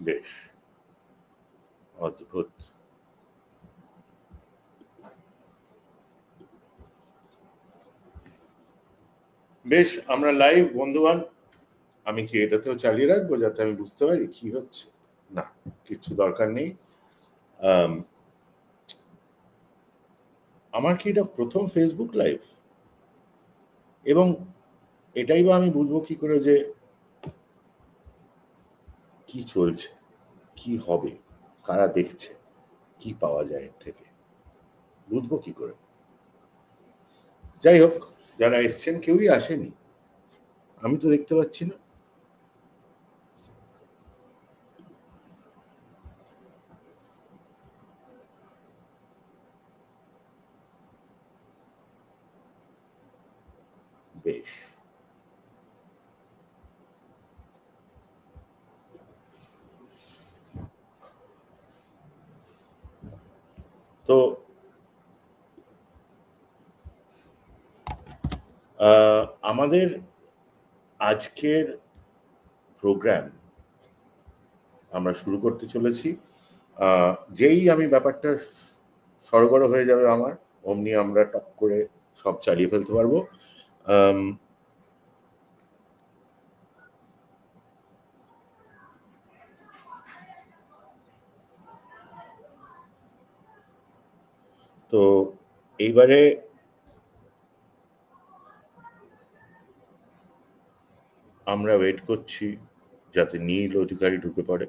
বেশ অদ্ভুত। বেশ, আমরা লাইভ বন্ধুগণ। আমি কি এটাতেও চালিয়ে রাখবো যাতে আমি বুঝতে পারি কি হচ্ছে? না, কিছু দরকার নেই। আমার কি এটা প্রথম ফেসবুক লাইভ? এবং এটাই বা আমি বুঝবো কি করে যে কি চলছে, কি হবে, কারা দেখছে, কি পাওয়া যায় এর থেকে, বুঝবো কি করে? যাই হোক, যারা এসছেন কেউই আসেনি, আমি তো দেখতে পাচ্ছি না। বেশ, তো আমাদের আজকের প্রোগ্রাম আমরা শুরু করতে চলেছি। যেই আমি ব্যাপারটা সরগড় হয়ে যাবে আমার, অমনি আমরা টপ করে সব চালিয়ে ফেলতে পারবো। তো এইবারে আমরা ওয়েট করছি যাতে নীল অধিকারী ঢুকে পড়ে।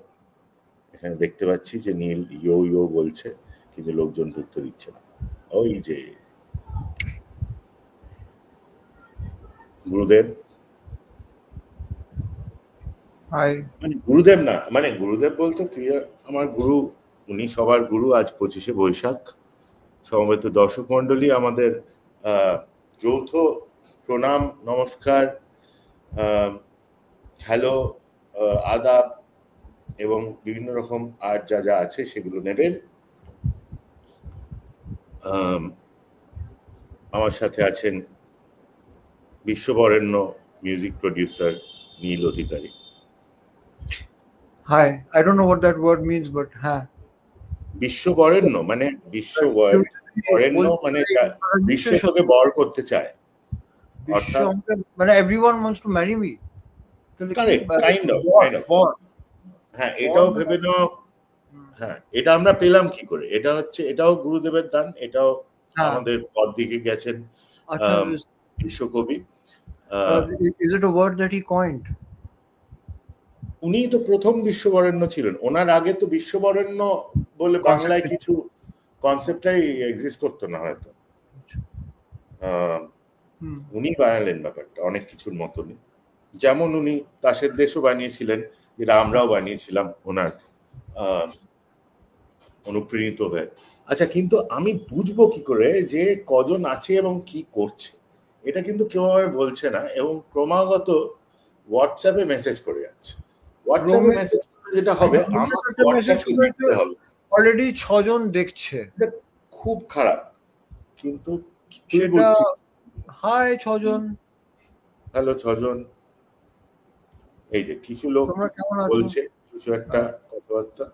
এখানে দেখতে পাচ্ছি যে নীল ইয়ো ইয়ো বলছে, কিন্তু লোকজন ঢুকতে দিচ্ছে না। ওই যে গুরুদেব, মানে গুরুদেব না, মানে গুরুদেব বলতে তুই আমার গুরু, উনি সবার গুরু। আজ 25শে বৈশাখ। সমবেত দর্শক মন্ডলী, আমাদের যৌথ প্রণাম, নমস্কার, হ্যালো, আদাব এবং বিভিন্ন রকম আর যা যা আছে সেগুলো নেবেন। আমার সাথে আছেন বিশ্ববরেণ্য music producer Neel Adhikari. Hi, I don't know what that word means, but হ্যাঁ, বিশ্ববরেণ্য মানে বিশ্ববরেণ্য মানে বিশ্বকে বর করতে চায়, অর্থাৎ মানে everyone wants to marry me. Correct, kind of. হ্যাঁ, এটাও ভেবে নাও। হ্যাঁ, এটা আমরা পেলাম কি করে? এটা হচ্ছে, এটাও গুরুদেবের দান। এটাও আমাদের পথ দিকে গেছেন বিশ্বকবি। Is it a word that he coined? উনি তো প্রথম বিশ্ববরেণ্য ছিলেন। ওনার আগে তো বিশ্ববরেণ্য বলে বাংলায় কিছু কনসেপ্টটাই এক্সিস্ট করতো না হয়তো। উনি বানালেন ব্যাপারটা অনেক কিছুর মতনই। যেমন উনি তাসের দেশও বানিয়েছিলেন, যেটা আমরাও বানিয়েছিলাম ওনার অনুপ্রাণিত হয়ে। আচ্ছা, কিন্তু আমি বুঝবো কি করে যে কজন আছে এবং কি করছে? এটা কিন্তু কেউ আমায় বলছে না, এবং ক্রমাগত হোয়াটসঅ্যাপে মেসেজ করে যাচ্ছে। হোয়াটসঅ্যাপে মেসেজ করে যেটা হবে, আমার হোয়াটসঅ্যাপে দেখতে হবে। অলরেডি 6 জন দেখছে। খুব খারাপ, কিন্তু হাই 6 জন, হ্যালো 6 জন। এই যে কিছু লোক বলছে কিছু একটা কথাবার্তা।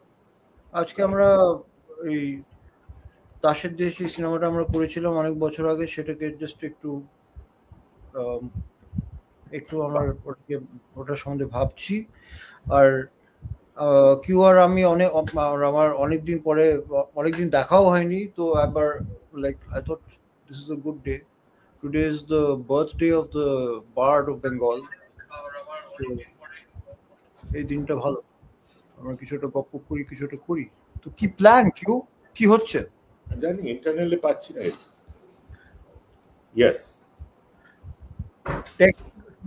আজকে আমরা এই তাসের দেশ সিনেমাটা আমরা করেছিলাম অনেক বছর আগে, সেটাকে জাস্ট একটু আমার ওটার সম্বন্ধে ভাবছি। আর কিউ আর আমি আমার অনেকদিন পরে, অনেকদিন দেখাও হয়নি, তো একবার like I thought this is a good day. Today is the birthday of the bird of Bengal. এই দিনটা ভালো, আমরা কিছু একটা গপ্প করি, কিছু একটা করি। তো কি প্ল্যান, কি হচ্ছে জানি, ইন্টারনেটে পাচ্ছি না। ইয়েস,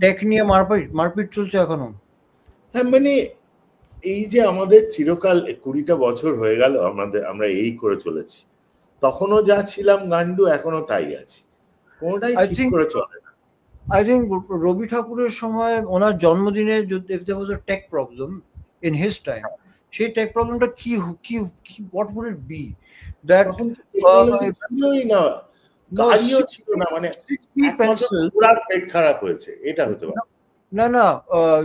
টেক নিয়ে মারপিট চলছে এখনো। হ্যাঁ, মানে এই যে আমাদের চিরকাল 20টা বছর হয়ে গেল আমরা এই করে চলেছি। তখনও যা ছিলাম গান্ডু, এখনো তাই আছি, কোনটাই ঠিক করে চলে না। I think রবি ঠাকুরের সময় ওনার জন্মদিনে if there was a tech problem in his time, সেই টেক প্রবলেমটা কি what would it be? That ছিলই না, গাড়িও ছিল না, মানে পেট খারাপ হয়েছে, এটা হতে পারে। না না,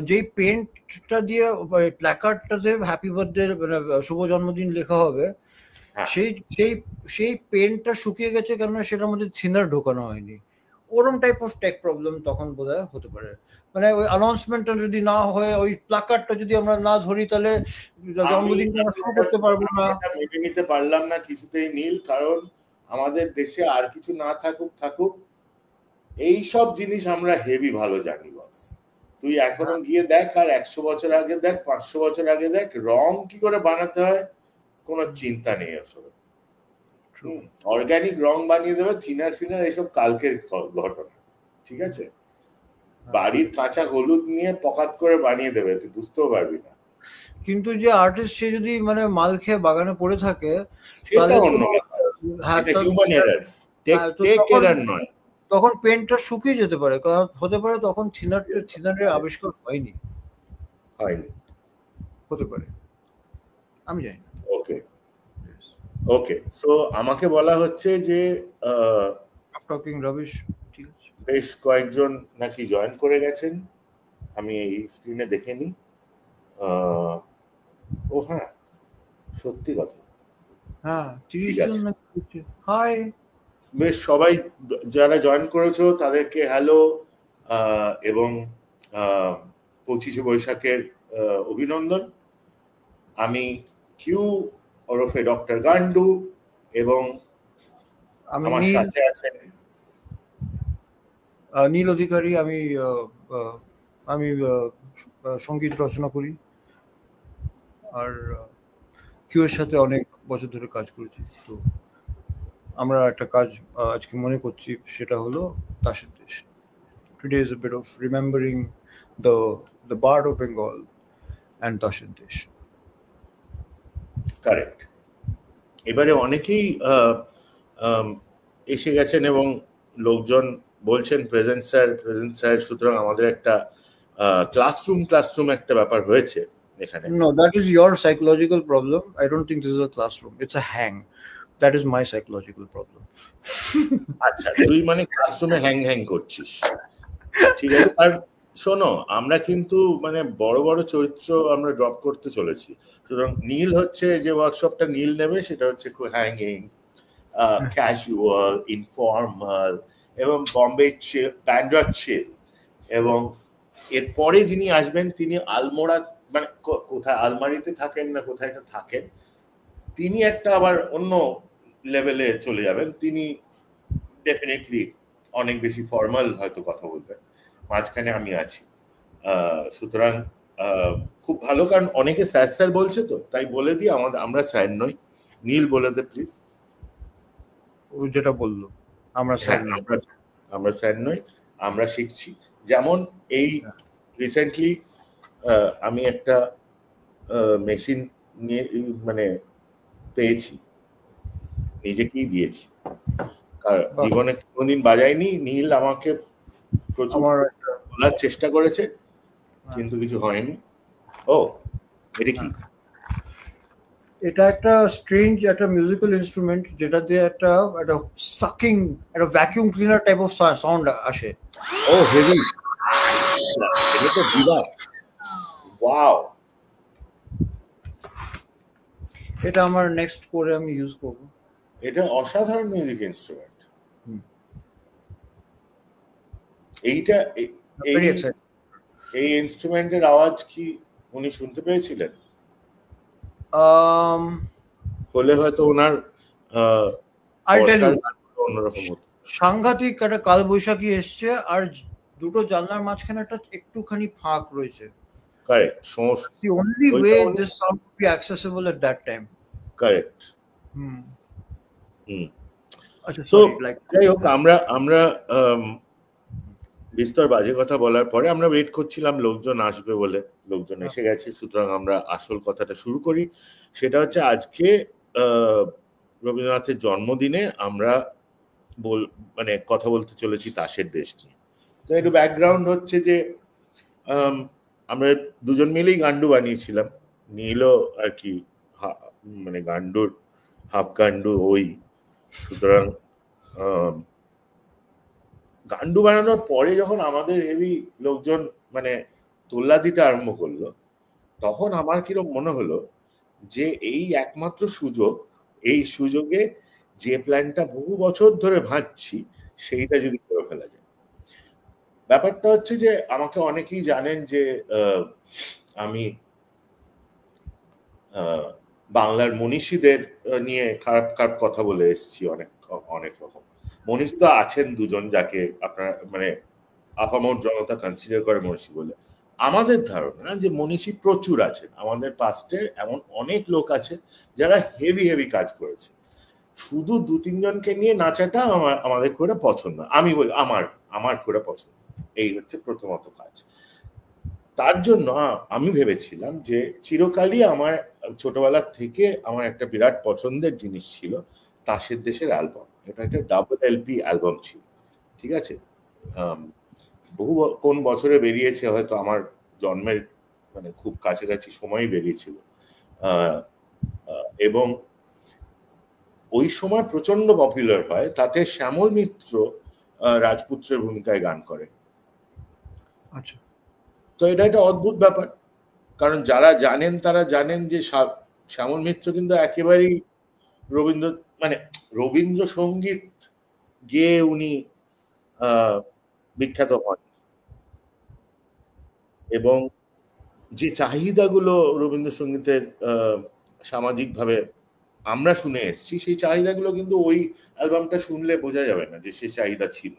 যেই পেন্টটা দিয়ে প্ল্যাকার্ডটাতে হ্যাপি বার্থডে মানে শুভ জন্মদিন লেখা হবে, সেই সেই সেই পেন্টটা শুকিয়ে গেছে, কেননা সেটার মধ্যে থিনার ঢোকানো হয়নি। ওরম টাইপ অফ টেক প্রবলেম তখন বোধহয় হতে পারে। মানে ওই অ্যানাউন্সমেন্টটা যদি না হয়, ওই প্ল্যাকার্ডটা যদি আমরা না ধরি, তাহলে জন্মদিনটা আমরা শুরু করতে পারবো না। মেনে নিতে পারলাম না কিছুতেই নীল, কারণ আমাদের দেশে আর কিছু না থাকুক এই সব জিনিস আমরা হেভি ভালো জানি বস। তুই এখনো গিয়ে দেখ, আর 100 বছর আগে দেখ, 500 বছর আগে দেখ, রং কি করে বানাতে হয় কোনো চিন্তা নেই আসলে। অর্গানিক রং বানিয়ে দেবে, থিনার ফিনার এসব কালকের ঘটনা, ঠিক আছে? বাড়ির কাঁচা হলুদ নিয়ে পকাত করে বানিয়ে দেবে, তুই বুঝতেও পারবি না। কিন্তু যে আর্টিস্ট, সে যদি মানে মাল খেয়ে বাগানে পড়ে থাকে, সেটা অন্য ব্যাপার, এটা হিউম্যান এরর, টেক এরর নয়। তখন পেন্টটা শুকিয়ে যেতে পারে, কারণ হতে পারে তখন থিনারের আবিষ্কার হয়নি, হতে পারে, আমি জানি না। ওকে, সো আমাকে বলা হচ্ছে যে টকিং রাবিশ, ঠিক আছে, বেশ কয়েকজন নাকি জয়েন করে গেছেন, আমি এই স্ক্রিনে দেখে নি। ও হ্যাঁ, সত্যি কথা, হ্যাঁ 30 জন নাকি। হাই, বেশ সবাই যারা জয়েন করেছো তাদেরকে হ্যালো, এবং 25শে বৈশাখের অভিনন্দন। আমি কিউ ওরফে ডক্টর গান্ডু, এবং আমার সাথে আছেন নীল অধিকারী। আমি সঙ্গীত রচনা করি, আর কিউ এর সাথে অনেক বছর ধরে কাজ করেছি। তো আমরা একটা কাজ আজকে মনে করছি, সেটা হলো তাসের দেশ। Today is a bit of remembering the Bard of Bengal and তাসের দেশ। কারেক্ট। এবারে অনেকেই এসে গেছেন এবং লোকজন বলছেন প্রেজেন্ট স্যার, সুতরাং আমাদের একটা ক্লাসরুম একটা ব্যাপার হয়েছে এখানে। No, that is your psychological problem. I don't think this is a classroom. It's a hang. That is my psychological problem. আচ্ছা, তুই মানে ক্লাসরুমে হ্যাং করছিস, ঠিক আছে। আর শোনো, আমরা কিন্তু মানে বড় বড় চরিত্র আমরা ড্রপ করতে চলেছি, সুতরাং নীল হচ্ছে যে ওয়ার্কশপটা নীল নেবে সেটা হচ্ছে খুব হ্যাঙ্গিং, ক্যাজুয়াল, ইনফর্মাল, এবং বম্বে প্যান্ড্রা চিল। এবং এরপরে যিনি আসবেন তিনি আলমোড়া, মানে কোথায় আলমারিতে থাকেন না কোথায় একটা থাকেন, তিনি একটা আবার অন্য লেভেলে চলে যাবেন। তিনি ডেফিনেটলি অনেক বেশি ফর্মাল হয়তো কথা বলবেন, মাঝখানে আমি আছি। সুতরাং খুব ভালো, কারণ অনেকে স্যার বলছে, তো তাই বলে দিই আমরা স্যার নই। নীল বলে দে প্লিজ। ও যেটা বললো, আমরা স্যার নই, আমরা শিখছি। যেমন এই রিসেন্টলি আমি একটা মেশিন নিয়ে মানে পেয়েছি, নিজেকেই দিয়েছি, জীবনে কোনোদিন বাজাইনি। নীল আমাকে প্রচুর বলার চেষ্টা করেছে, কিন্তু কিছু হয়নি। ও এটা কি? এটা একটা স্ট্রেঞ্জ একটা মিউজিক্যাল ইনস্ট্রুমেন্ট, যেটা দিয়ে একটা সাকিং, একটা vacuum cleaner type of sound আসে। ও হেভি, এটা তো বিরাট, ওয়াও। এটা আমার নেক্সট করে আমি ইউজ করব। এটা অসাধারণ মিউজিক ইনস্ট্রুমেন্ট। এইটা এই ইনস্ট্রুমেন্টের আওয়াজ কি উনি শুনতে পেয়েছিলেন? হলে হয়তো ওনার অন্যরকম হতো। সাংঘাতিক একটা কালবৈশাখী এসছে, আর দুটো জানলার মাঝখানে একটা একটুখানি ফাঁক রয়েছে। Correct, the only way this sound would be accessible at that time. Correct. আচ্ছা, তো যাই হোক, আমরা বিস্তর বাজে কথা বলার পরে আমরা ওয়েট করছিলাম লোকজন আসবে বলে, লোকজন এসে গেছে। সুতরাং আমরা আসল কথাটা শুরু করি। সেটা হচ্ছে আজকে রবীন্দ্রনাথের জন্মদিনে আমরা মানে কথা বলতে চলেছি তাসের দেশ নিয়ে। তো একটু ব্যাকগ্রাউন্ড হচ্ছে যে আমরা দুজন মিলেই গান্ডু বানিয়েছিলাম। নীলও আর কি মানে গান্ডুর হাফ গান্ডু ওই। সুতরাং গান্ডু বানানোর পরে যখন আমাদের হেভি লোকজন মানে তোল্লা দিতে আরম্ভ করলো, তখন আমার কিরকম মনে হলো যে এই একমাত্র সুযোগ, এই সুযোগে যে প্ল্যানটা বহু বছর ধরে ভাবছি সেইটা যদি করে ফেলা যায়। ব্যাপারটা হচ্ছে যে আমাকে অনেকেই জানেন যে আমি বাংলার মনীষীদের নিয়ে খারাপ খারাপ কথা বলে এসেছি অনেক অনেক রকম। মনীষী তো আছেন দুজন যাকে আপনারা মানে আপামর জনতা কনসিডার করে মনীষী বলে। আমাদের ধারণা যে মনীষী প্রচুর আছেন আমাদের পাস্টে, এমন অনেক লোক আছে যারা হেভি হেভি কাজ করেছে। শুধু 2-3 জনকে নিয়ে নাচাটা আমাদের করে পছন্দ, আমি বলি আমার করে পছন্দ। এই হচ্ছে প্রথমত কাজ। তার জন্য আমি ভেবেছিলাম যে চিরকালই আমার ছোটবেলা থেকে আমার একটা বিরাট পছন্দের জিনিস ছিল তাসের দেশের অ্যালবাম। এটা একটা ডাবল এলপি অ্যালবাম ছিল, ঠিক আছে? বহু কোন বছরে বেরিয়েছে, হয়তো আমার জন্মের মানে খুব কাছাকাছি সময় বেরিয়েছিল। এবং ওই সময় প্রচন্ড পপুলার হয়, তাতে শ্যামল মিত্র রাজপুত্রের ভূমিকায় গান করে। আচ্ছা। তো এটা একটা অদ্ভুত ব্যাপার, কারণ যারা জানেন তারা জানেন যে শ্যামল মিত্র কিন্তু একেবারেই রবীন্দ্র মানে রবীন্দ্রসঙ্গীত গেয়ে উনি বিখ্যাত হন, এবং যে চাহিদাগুলো রবীন্দ্রসঙ্গীতের সামাজিকভাবে আমরা শুনে এসেছি, সেই চাহিদাগুলো কিন্তু ওই অ্যালবামটা শুনলে বোঝা যাবে না যে সেই চাহিদা ছিল।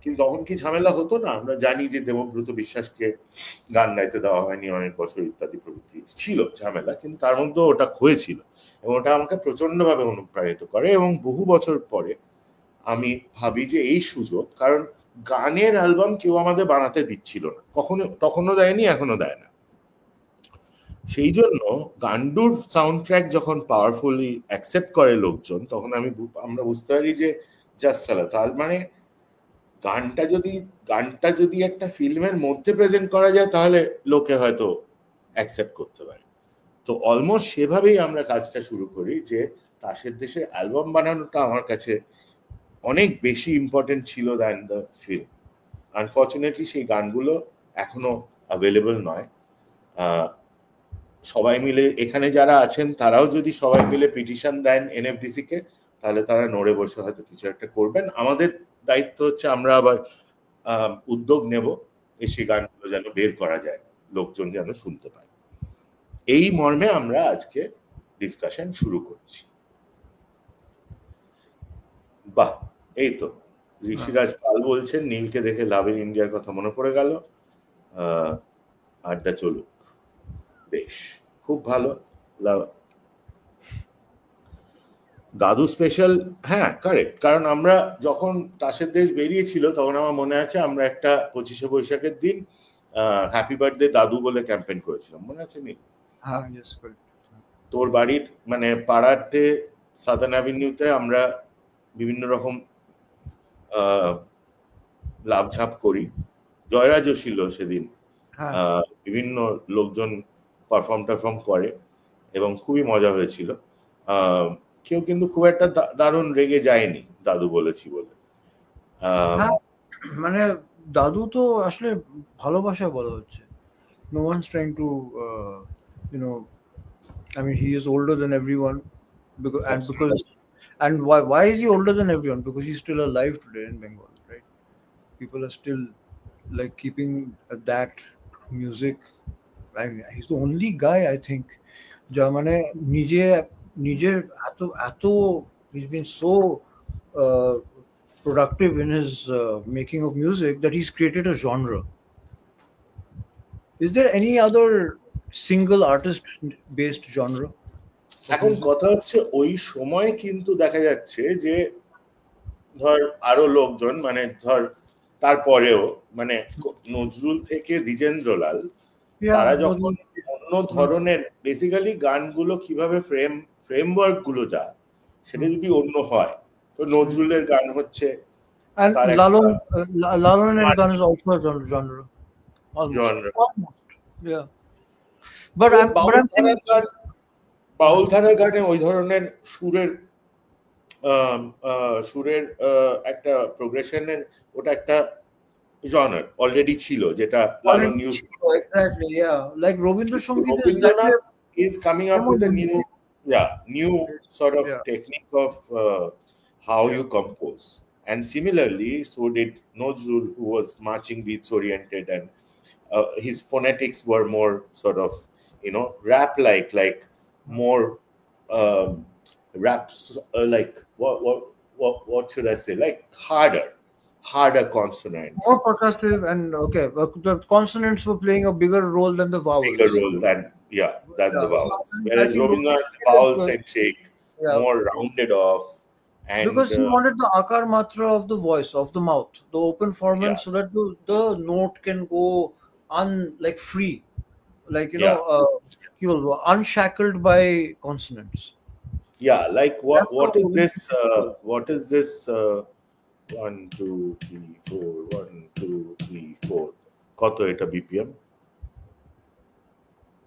কিন্তু তখন কি ঝামেলা হতো না, আমরা জানি যে দেবব্রত বিশ্বাসকে গান গাইতে দেওয়া হয়নি অনেক বছর ইত্যাদি প্রভৃতি ছিল ঝামেলা, কিন্তু তার মধ্যে ওটা হয়েছিল এবং ওটা আমাকে প্রচন্ডভাবে অনুপ্রাণিত করে। এবং বহু বছর পরে আমি ভাবি যে এই সুযোগ, কারণ গানের অ্যালবাম কেউ আমাদের বানাতে দিচ্ছিল না, তখনও দেয়নি, এখনো দেয় না। সেই জন্য গান্ডুর সাউন্ড ট্র্যাক যখন পাওয়ারফুলি অ্যাকসেপ্ট করে লোকজন, তখন আমরা বুঝতে পারি যে জাস্ট সালা, তার মানে গানটা যদি একটা ফিল্মের মধ্যে প্রেজেন্ট করা যায় তাহলে লোকে হয়তো অ্যাকসেপ্ট করতে পারে। তো অলমোস্ট সেভাবেই আমরা কাজটা শুরু করি, যে তাসের দেশে অ্যালবাম বানানোটা আমার কাছে অনেক বেশি ইম্পর্টেন্ট ছিল দ্যান দ্য ফিল্ম। আনফর্চুনেটলি সেই গানগুলো এখনো অ্যাভেলেবল নয়। সবাই মিলে এখানে যারা আছেন তারাও যদি সবাই মিলে পিটিশন দেন এনএফডিসি কে, তাহলে তারা নড়ে বসে হয়তো কিছু একটা করবেন। আমাদের দায়িত্ব হচ্ছে আমরা আবার উদ্যোগ নেব সেই গানগুলো যেন বের করা যায়, লোকজন যেন শুনতে পায়। এই মর্মে আমরা আজকে ডিসকাশন শুরু করছি। বাহ, এই তো ঋষিরাজ পাল বলছেন নীলকে দেখে লাভ ইন ইন্ডিয়ার কথা মনে পড়ে গেল, আড্ডা চলুক। বেশ, খুব ভালো। দাদু স্পেশাল, হ্যাঁ কারেক্ট, কারণ আমরা যখন তাসের দেশ বেরিয়েছিল তখন আমার মনে আছে আমরা একটা 25শে বৈশাখের দিন হ্যাপি বার্থডে দাদু বলে ক্যাম্পেইন করেছিলাম, মনে আছে নি? হ্যাঁ, তোর বাড়ির মানে পাড়াতে সাদার্ন অ্যাভিনিউতে আমরা বিভিন্ন রকম লাভঝাপ করি। জয়রাজও ছিল সেদিন, বিভিন্ন লোকজন পারফর্ম করে এবং খুবই মজা হয়েছিল। কেউ কিন্তু খুব একটা দারুণ রেগে যায়নি দাদু বলেছি বলে। মানে দাদু তো আসলে ভালোবাসায় বলা হচ্ছে। No one's trying to I mean, he is older than everyone, and why is he older than everyone? Because he's still alive today in Bengal, right? People are still like keeping that music. I mean, he's the only guy, I think, মানে নিজে এত he's been so productive in his making of music that he's created a genre. Is there any other single artist based genre? এখন কথা হচ্ছে ওই সময় কিন্তু দেখা যাচ্ছে যে ধর আরো লোকজন মানে ধর তারপরেও মানে নজরুল থেকে দ্বিজেন্দ্রলাল, তারা যখন অন্য ধরনের বেসিক্যালি গানগুলো কিভাবে ফ্রেমওয়ার্ক গুলো যা সেটা যদি অন্য হয়, তো নজরুলের গান হচ্ছে, লালনের গান is also a genre. Almost. Yeah. But বাউল ধারার গানে ওই ধরনের সুরের একটা প্রোগ্রেশনের, ওটা একটা genre already ছিল, যেটা লালন Already used. exactly, yeah. Like Robindra Sangeet is Rabindranath is coming up with a new sort of Yeah. technique of how you compose. And similarly, so did Nazrul, who was marching beats oriented, and his phonetics were more sort of, rap like more um, raps, like what should I say, like harder consonants, More percussive and okay, but the consonants were playing a bigger role than the bigger vowels. role than the Yeah, so vowels. I Whereas think Rabindranath Robindra vowel Sangeet is, centric, yeah, more rounded off, and because he wanted the akar matra of the voice, of the mouth, the open formant, yeah, so that the note can go like free, like yeah, unshackled by consonants. yeah. Like That's how Robindra Sangeet was. what is this? 1 2 3 4 1 2 3 4 কত এটা BPM?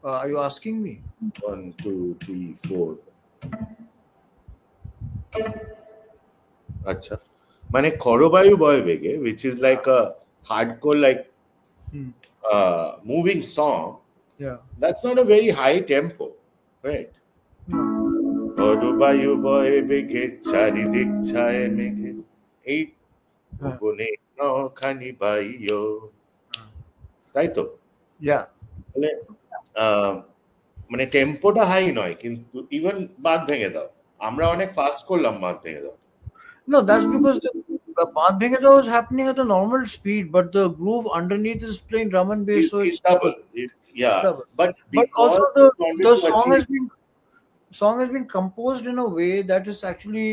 Are you asking me? 1 2 3 4 আচ্ছা, মানে খরবায়ু বয় বেগে, which is like a hardcore, like moving song. Yeah. That's not a very high tempo, right? খরবায়ু বয় বেগে চারিদিক ছায়ে মেঘে, এই ভুবনে নখানি বাইও, তাই তো? Yeah. মানে মানে টেম্পোটা হাই নয়, কিন্তু ইভেন বাঁধ ভেঙে দাও, আমরা অনেক ফাস্ট করলাম বাঁধ ভেঙে দাও। No, that's because the Baad Bhengeda was happening at a normal speed, but the groove underneath is playing drum and bass, so it's double. Yeah, double. but But because also we wanted the to achieve, song has been composed in a way that is actually,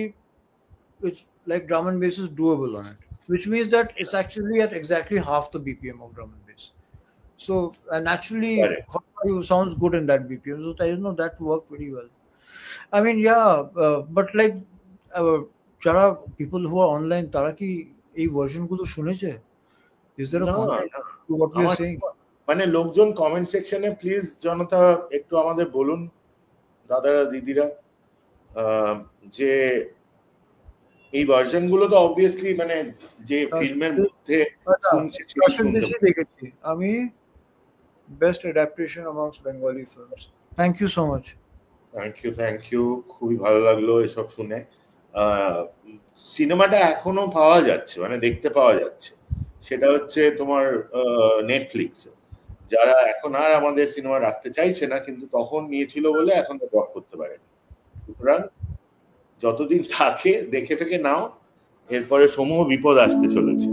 it's like drum and bass is doable on it, which means that it's actually at exactly half the BPM of drum and bass. So naturally, Correct. Khorbayu sounds good in that BPM. So that worked pretty well. I mean, yeah, but like যারা people who are online, তারা কি এই version গুলো শুনেছে? Is there a না, context না। to what we are আমার saying? মানে লোকজন কমেন্ট সেকশনে প্লিজ জনতা একটু আমাদের বলুন, দাদারা দিদিরা, যে এই ভার্সন গুলো তো অবভিয়াসলি মানে যে ফিল্মের মধ্যে শুনছে সেই শুনতে দেখেছি আমি, best adaptation amongst Bengali films. Thank you so much. Thank you, খুবই ভালো লাগলো এসব শুনে। সিনেমাটা এখনো পাওয়া যাচ্ছে, মানে দেখতে পাওয়া যাচ্ছে, সেটা হচ্ছে তোমার নেটফ্লিক্সে। যারা এখন আর আমাদের সিনেমা রাখতে চাইছে না, কিন্তু তখন নিয়েছিল বলে এখন তো ড্রপ করতে পারে। সুতরাং যতদিন থাকে দেখে ফেকে নাও, এরপরে সমূহ বিপদ আসতে চলেছে।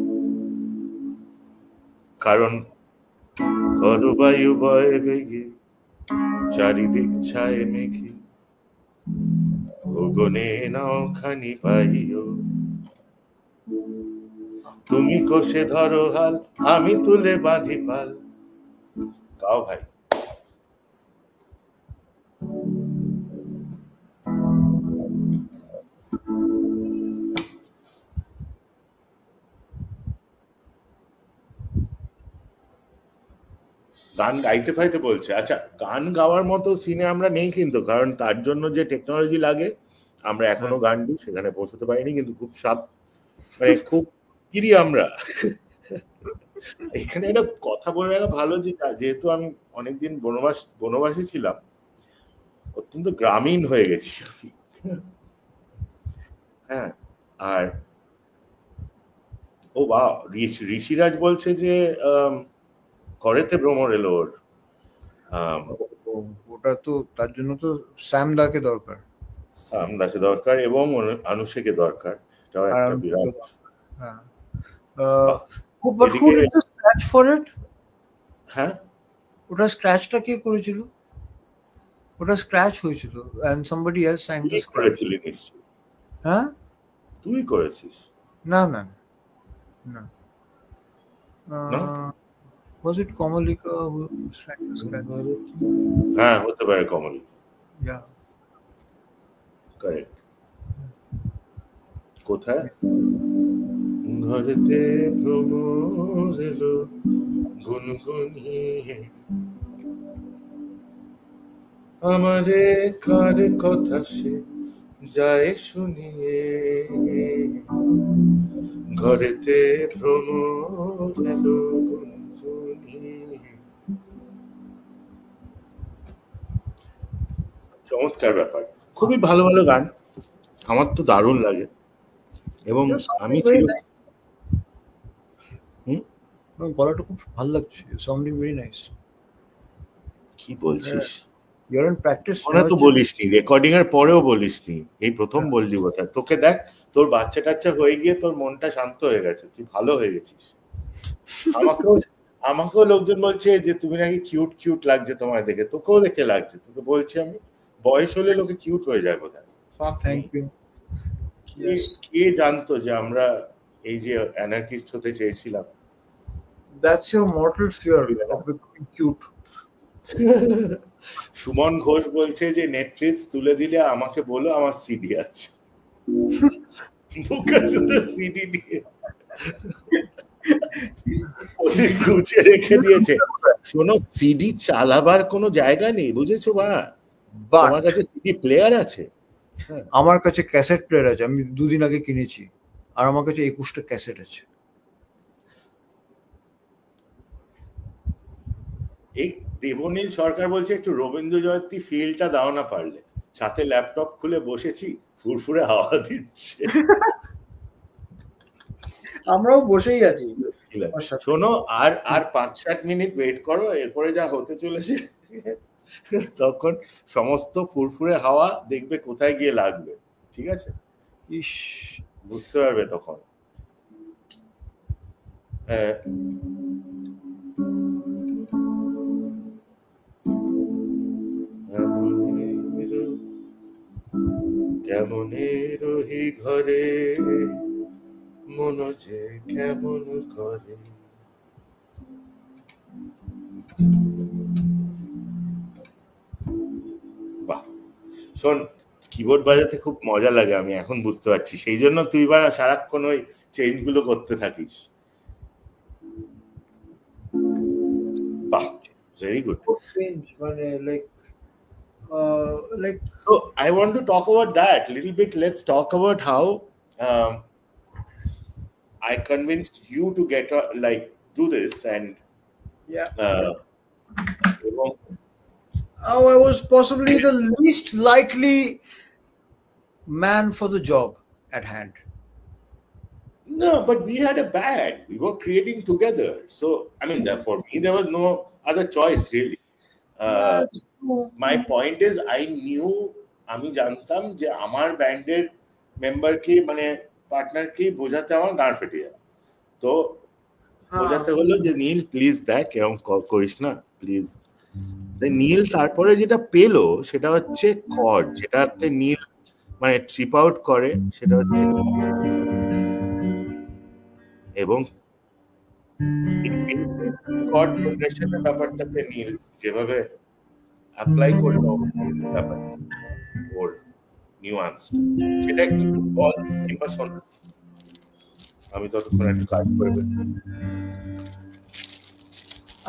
কারণ খরবায়ু বয় বেগে চারিদিক ছায়ে মেঘে, গগনে নখানি পাইও, তুমি কষে ধরো হাল, আমি তুলে বাঁধি পাল। গাও ভাই। গান গাইতে ফাইতে বলছে। আচ্ছা, গান গাওয়ার মতো সিনে আমরা নেই কিন্তু, কারণ তার জন্য যে টেকনোলজি লাগে আমরা এখনো গান দিই, সেখানে পৌঁছতে পারিনি, কিন্তু খুব মানে খুব কিরি আমরা। এখানে একটা কথা বলে রাখা ভালো, যে যেহেতু আমি অনেকদিন বনবাসী ছিলাম, অত্যন্ত গ্রামীণ হয়ে গেছি আমি। হ্যাঁ, আর ও বা ঋষিরাজ বলছে যে করেতে ভ্রমর এলো ওর। ওটা তো তার জন্য তো স্যাম দাকে দরকার, এবং আনুষেকে দরকার, সেটাও একটা বিরাট। হ্যাঁ, but who did the scratch for it? হ্যাঁ, ওটা স্ক্র্যাচটা কে করেছিল? ওটা স্ক্র্যাচ হয়েছিল and somebody else sang the scratch. করেছিলি নিশ্চয়ই? হ্যাঁ, তুই করেছিস? না। Was it Komalika who sang the scratch? হ্যাঁ, হতে পারে কমলিকা। Yeah. কারেক্ট। কোথায়? ঘরেতে ভ্রমর এলো গুনগুনিয়ে, আমারে কার কথা সে যায় শুনিয়ে, ঘরেতে ভ্রমর এলো গুনগুনি। চমৎকার ব্যাপার, খুবই ভালো ভালো গান, আমার তো দারুণ লাগে। এবং আমি ছিল গলাটা খুব ভালো লাগছে, সাউন্ডিং ভেরি নাইস। কি বলছিস? You're in practice. মনে তো বলিসনি, রেকর্ডিং এর পরেও বলিসনি, এই প্রথম বললি বোধহয়। তোকে দেখ, তোর বাচ্চা টাচ্চা হয়ে গিয়ে তোর মনটা শান্ত হয়ে গেছে, তুই ভালো হয়ে গেছিস। আমাকেও লোকজন বলছে যে তুমি নাকি কিউট কিউট লাগছে তোমায় দেখে, তোকেও দেখে লাগছে। তোকে বলছি আমি, বয়স হলে লোকে কিউট হয়ে যায় বোধহয়। Thank you. কে জানতো যে আমরা এই যে অ্যানার্কিস্ট হতে চেয়েছিলাম। That's your mortal fear of becoming cute. Suman Ghosh বলছে যে নেটফ্লিক্স তুলে দিলে আমাকে বলো, আমার সিডি আছে। সিডি নিয়ে গুছিয়ে রেখে দিয়েছে। শোনো, সিডি চালাবার কোনো জায়গা নেই, বুঝেছো মা? আমার কাছে সিডি প্লেয়ার আছে। আমার কাছে ক্যাসেট প্লেয়ার আছে, আমি 2 দিন আগে কিনেছি, আর আমার কাছে 21টা ক্যাসেট আছে। এই দেবনীল সরকার বলছে একটু রবীন্দ্র জয়ন্তী ফিলটা দাও না পারলে। সাথে ল্যাপটপ খুলে বসেছি, ফুরফুরে হাওয়া দিচ্ছে। আমরাও বসেই আছি। শোনো, আর 5-7 মিনিট ওয়েট করো, এরপরে যা হতে চলেছে তখন সমস্ত ফুরফুরে হাওয়া দেখবে কোথায় গিয়ে লাগবে। ঠিক আছে, বুঝতে পারবে তখন। কেমনের ওই ঘরে মন যে কেমন করে। বাহ, শোন, কিবোর্ড বাজাতে খুব মজা লাগে, আমি এখন বুঝতে পারছি। সেই জন্য তুই বা সারাক্ষণ ওই চেঞ্জ গুলো করতে থাকিস। বাহ, very good. মানে like so I want to talk about that a little bit. Let's talk about how I convinced you to get do this, and I was possibly the least likely man for the job at hand. No, but we had a band. We were creating together. So, I mean, for me, there was no other choice, really. My point is, I knew, আমি জানতাম যে আমার ব্যান্ডের মেম্বারকে, মানে পার্টনারকে বোঝাতে আমার গান ফেটে যাবে। তো বোঝাতে হলো যে নীল প্লিজ দেখ, এরকম করিস না প্লিজ। নীল তারপরে যেটা পেলো সেটা হচ্ছে কর্ড, যেটাতে নীল মানে ট্রিপ আউট করে, সেটা হচ্ছে, এবং কর্ড প্রোগ্রেশনের ব্যাপারটাতে নীল যেভাবে অ্যাপ্লাই করলো ব্যাপার ওর নিউয়ান্স, সেটা একটু বল কিংবা শোন, আমি ততক্ষণ একটু কাজ করে ফেলি।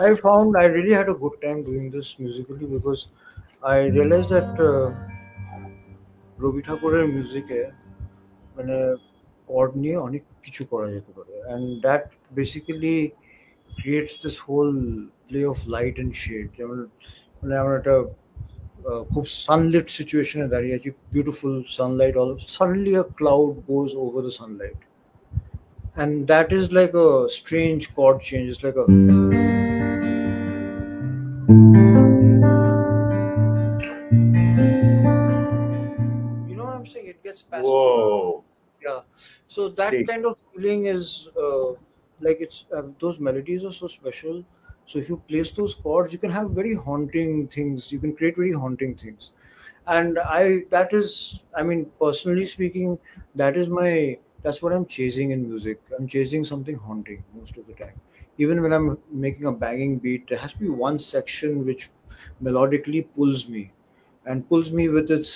I found I really had a good time doing this musically because I realized that রবি ঠাকুরের মিউজিকে মানে কর্ড নিয়ে অনেক কিছু করা যেতে পারে, and that basically creates this whole play of light and shade. যেমন মানে আমরা একটা খুব সানলিট সিচুয়েশনে দাঁড়িয়ে আছি, beautiful Sunlight, all suddenly a cloud goes over the sunlight, and that is like a strange chord change. It's like a it gets past. Whoa. Yeah, so that kind of feeling is like it's those melodies are so special. So if you place those chords, you can have very haunting things, you can create very haunting things. And I mean, personally speaking, that's what I'm chasing in music. I'm chasing something haunting most of the time. Even when I'm making a banging beat, there has to be one section which melodically pulls me with its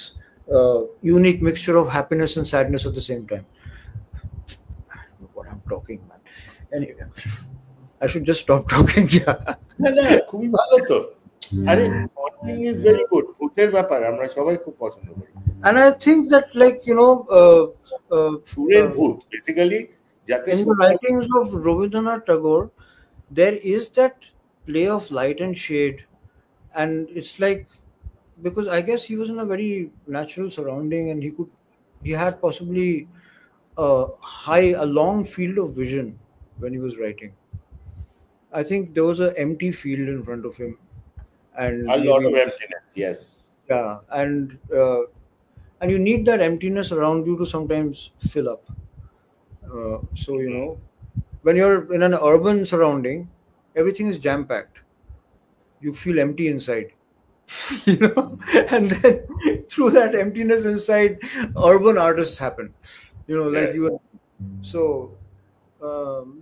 unique mixture of happiness and sadness at the same time. I don't know what I'm talking, man. Anyway, I should just stop talking. খুবই ভালো তো। আরে haunting is very good. ভূতের ব্যাপার আমরা সবাই খুব পছন্দ করি। And I think that, like, you know, সুরের ভূত, basically যাতে In the writings of Rabindranath Tagore, there is that play of light and shade, and it's like, because I guess he was in a very natural surrounding, and he had possibly a long field of vision when he was writing. I think there was an empty field in front of him, and a lot maybe of emptiness. Yes. yeah, and you need that emptiness around you to sometimes fill up. So when you're in an urban surrounding, everything is jam packed. You feel empty inside, and then through that emptiness inside, urban artists happen. Like Yeah. you were. So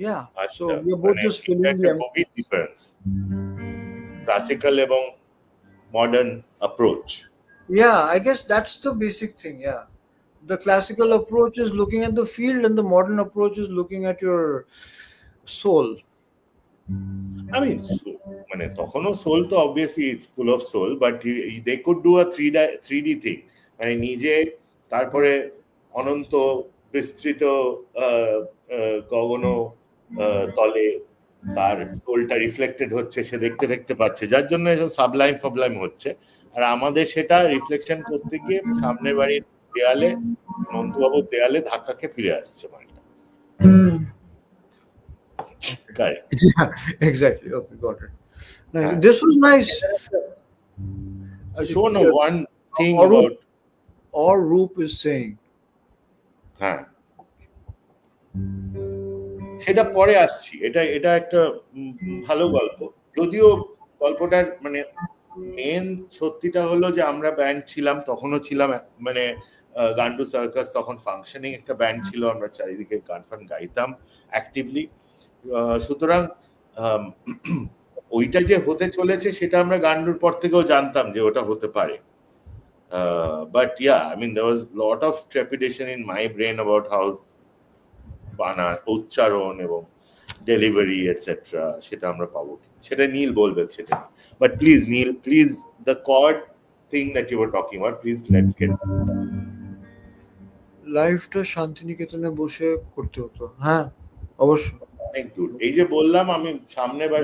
yeah. So আচ্ছা, we're both মানে just এটা filling একটা the গভীর difference, classical এবং modern approach. Yeah, I guess that's the basic thing. Yeah. The classical approach is looking at the field, and the modern approach is looking at your soul. আমি মানে তখনও soul তো obviously it's full of soul, but they could do a 3D thing, মানে নিজে তারপরে অনন্ত বিস্তৃত গগন তলে তার সোলটা রিফ্লেক্টেড হচ্ছে, সে দেখতে দেখতে পাচ্ছে, যার জন্য এসব সাবলাইম হচ্ছে। আর আমাদের সেটা রিফ্লেকশন করতে গিয়ে সামনের বাড়ির দেয়ালে, নন্দবাবুর দেয়ালে ধাক্কা খেয়ে ফিরে আসছে মালটা। Correct. Yeah, exactly. Okay, got it. Nice. This was nice. So show no one thing Or about or Roop is saying. হ্যাঁ, সেটা পরে আসছি। এটা একটা ভালো গল্প, যদিও গল্পটার মানে মেন সত্যিটা হলো যে আমরা ব্যান্ড ছিলাম, তখনও ছিলাম, মানে গান্ডু সার্কাস তখন ফাংশনিং একটা ব্যান্ড ছিল, আমরা চারিদিকে গান ফান গাইতাম অ্যাক্টিভলি। সুতরাং ওইটা যে হতে চলেছে সেটা আমরা গান্ডুর পর থেকেও জানতাম যে ওটা হতে পারে। But yeah, I mean, there was a lot of trepidation in my brain about how বানান, উচ্চারণ এবং ডেলিভারি এটসেট্রা সেটা আমরা পাবো, সেটা নীল বলবে সেটা। But please, Neil, please, the chord thing that you were talking about, please let's get লাইফটা শান্তিনিকেতনে বসে করতে হতো। হ্যাঁ, অবশ্যই। অনেক দূর, এই যে বললাম আমি সামনে বার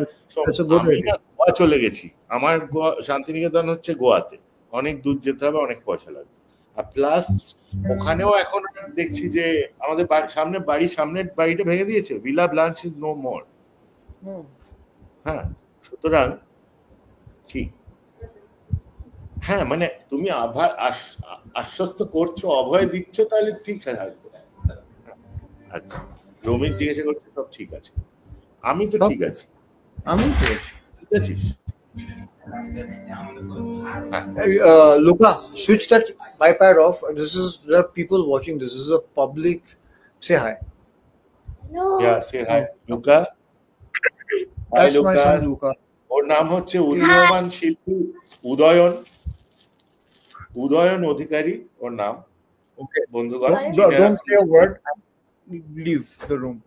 আমি না গোয়া চলে গেছি, আমার শান্তিনিকেতন হচ্ছে গোয়াতে, অনেক দূর যেতে হবে, অনেক পয়সা লাগবে। আর প্লাস ওখানেও এখন দেখছি যে আমাদের সামনের বাড়িটা ভেঙে দিয়েছে, ভিলা ব্লাঞ্চ ইজ নো মোর। হ্যাঁ, সুতরাং কি, হ্যাঁ মানে তুমি আশ্বস্ত করছো, অভয় দিচ্ছ, তাহলে ঠিক থাকবে। আচ্ছা, রমিত জিজ্ঞাসা করছে সব ঠিক আছে, আমি তো ঠিক আছি। আমি তো ঠিক আছিস? Luca, switch that iPad off. This is the people watching. This is a public. Say hi. No. Yeah, say hi, Luca. Hi, That's my son, Lucas. Luca. ওর নাম হচ্ছে উদীয়মান শিল্পী উদয়ন অধিকারী, ওর নাম। Okay, বন্ধুগণ, don't say a word. Leave the room.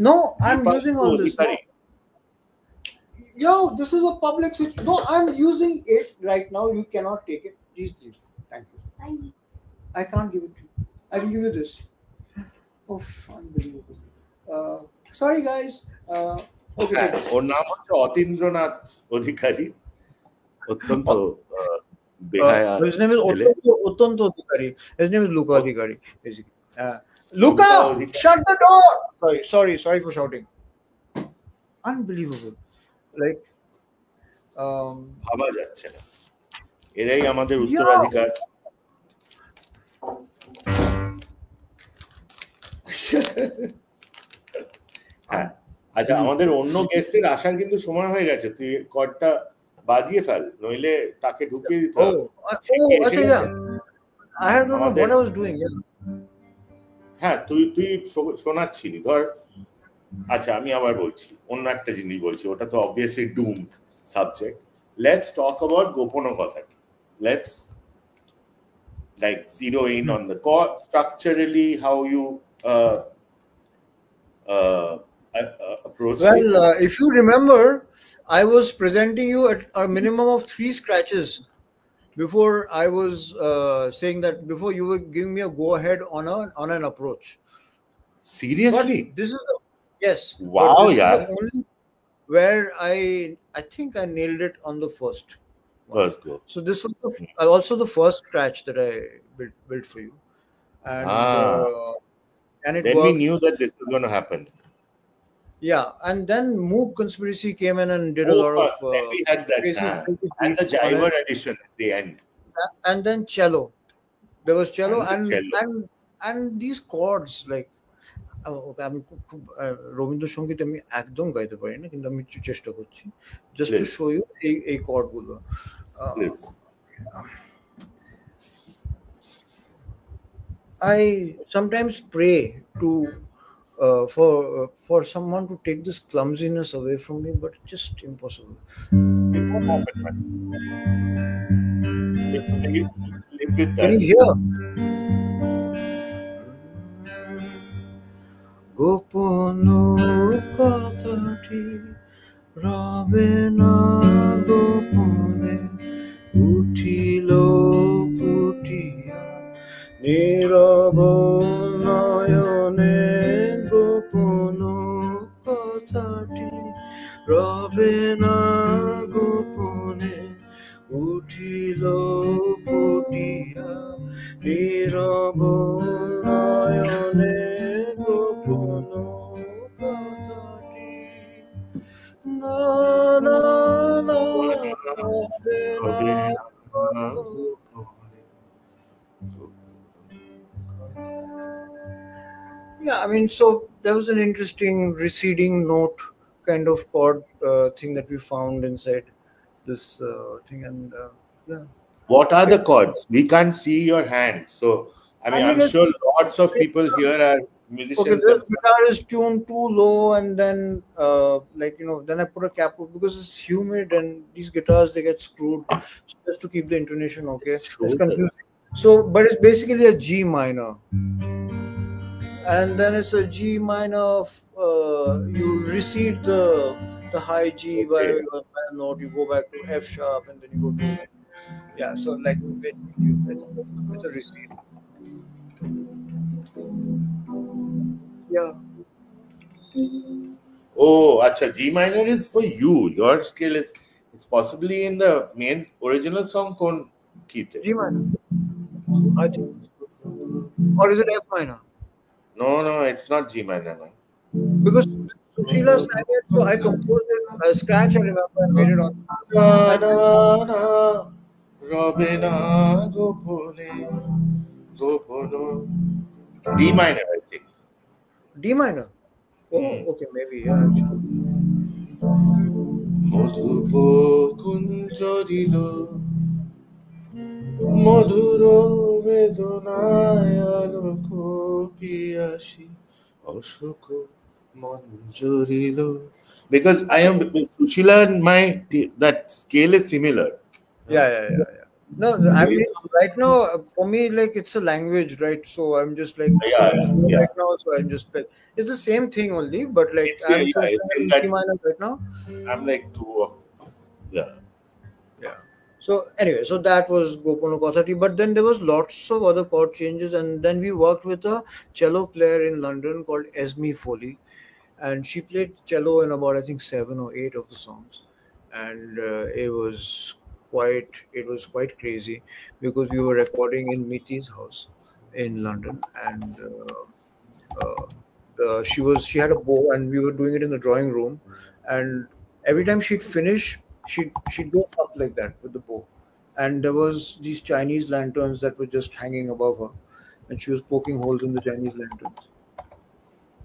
No, I'm using all this. Yo, this is a public situation. No, I'm using it right now. You cannot take it. Please leave. Thank you. I can't give it to you. I will give you this. Oh, unbelievable. Sorry, guys. Okay. ওর নাম হচ্ছে অতীন্দ্রনাথ অধিকারী, অত্যন্ত বেহায়া। His name is Ottanto Adhikari. His name is Luca Adhikari, basically. Luca, shut the door. Sorry for shouting. Unbelievable. Like, ভাবা যাচ্ছে না, এরাই আমাদের উত্তরাধিকার। হ্যাঁ, আচ্ছা, আমাদের অন্য গেস্টের আসার কিন্তু সময় হয়ে গেছে, তুই কর্ডটা বাজিয়ে ফেল, নইলে তাকে ঢুকিয়ে দিতে হবে। I don't know what I was doing. হ্যাঁ, তুই শোনাচ্ছিলি, ধর। আচ্ছা, আমি আবার বলছি, অন্য একটা জিনিস বলছি, ওটা তো obviously doomed subject. Let's talk about গোপন কথাটি। Let's like zero in on the core structurally, how you approach it. Well, if you remember, I was presenting you at a minimum of 3 scratches before I was saying that, before you were giving me a go ahead on an approach. Seriously? But this is yes. Wow, but this yeah. is the only where I think I nailed it on the first one. First go. So this was also the first scratch that I built for you, and it Then we worked. knew that this was going to happen. Yeah, and then Moog Conspiracy came in and did a lot of. Then we had that, and the Jiver edition at the end. And then cello. There was cello And the cello. and these chords like. ওকে আমি খুব রবীন্দ্রসঙ্গীত আমি একদম গাইতে পারি না, কিন্তু আমি একটু চেষ্টা করছি জাস্ট টু শো ইউ এই কর্ডগুলো। I sometimes pray to for someone to take this clumsiness away from me, but it's just impossible. It won't happen, man. Live with that. Can you hear? গোপন কথাটি রবে না গোপনে উঠিল ফুটিয়া নীরব নয়নে গোপন কথাটি রবে না গোপনে উঠিল ফুটিয়া নীরব নয়নে Yeah, I mean, so there was an interesting receding note kind of chord thing that we found inside this thing, and yeah. What are the chords? We can't see your hand, so I mean, I'm sure lots of people here are musicians. Okay, this guitar is tuned too low, and then like then I put a cap because it's humid, and these guitars they get screwed just to keep the intonation okay. It's confusing. So, but it's basically a G minor, and then it's a G minor. You recede the high G by a note. You go back to F sharp, and then you go to So like basically, it's a recede. Yeah. Oh, acha, G minor is for you. Your scale is, it's possibly in the main original song. Kon kite? G minor. I think. Or is it F minor? No, it's not G minor, man. Because Sushila sang it, so I composed it. Scratch, I remember, I made it on. Robina Gopone Gopono. D minor, I think. D minor? Oh, okay, maybe, yeah. Madhupo kunjarilo Madhuro vedonayaloko piyashi Ashoko manjarilo. Because I am Sushila and that scale is similar. Yeah. No, I mean, right now, for me, like, it's a language, right? So I'm just like, right now, so I'm just like, it's the same thing only, but like, I'm minor right now. I'm like two. Yeah. So anyway, so that was Gopono Kothati, but then there was lots of other chord changes, and then we worked with a cello player in London called Esme Foley, and she played cello in about, I think, 7 or 8 of the songs, and it was quite crazy because we were recording in Miti's house in London, and she had a bow, and we were doing it in the drawing room, and every time she'd finish, she'd go up like that with the bow, and there was these Chinese lanterns that were just hanging above her, and she was poking holes in the Chinese lanterns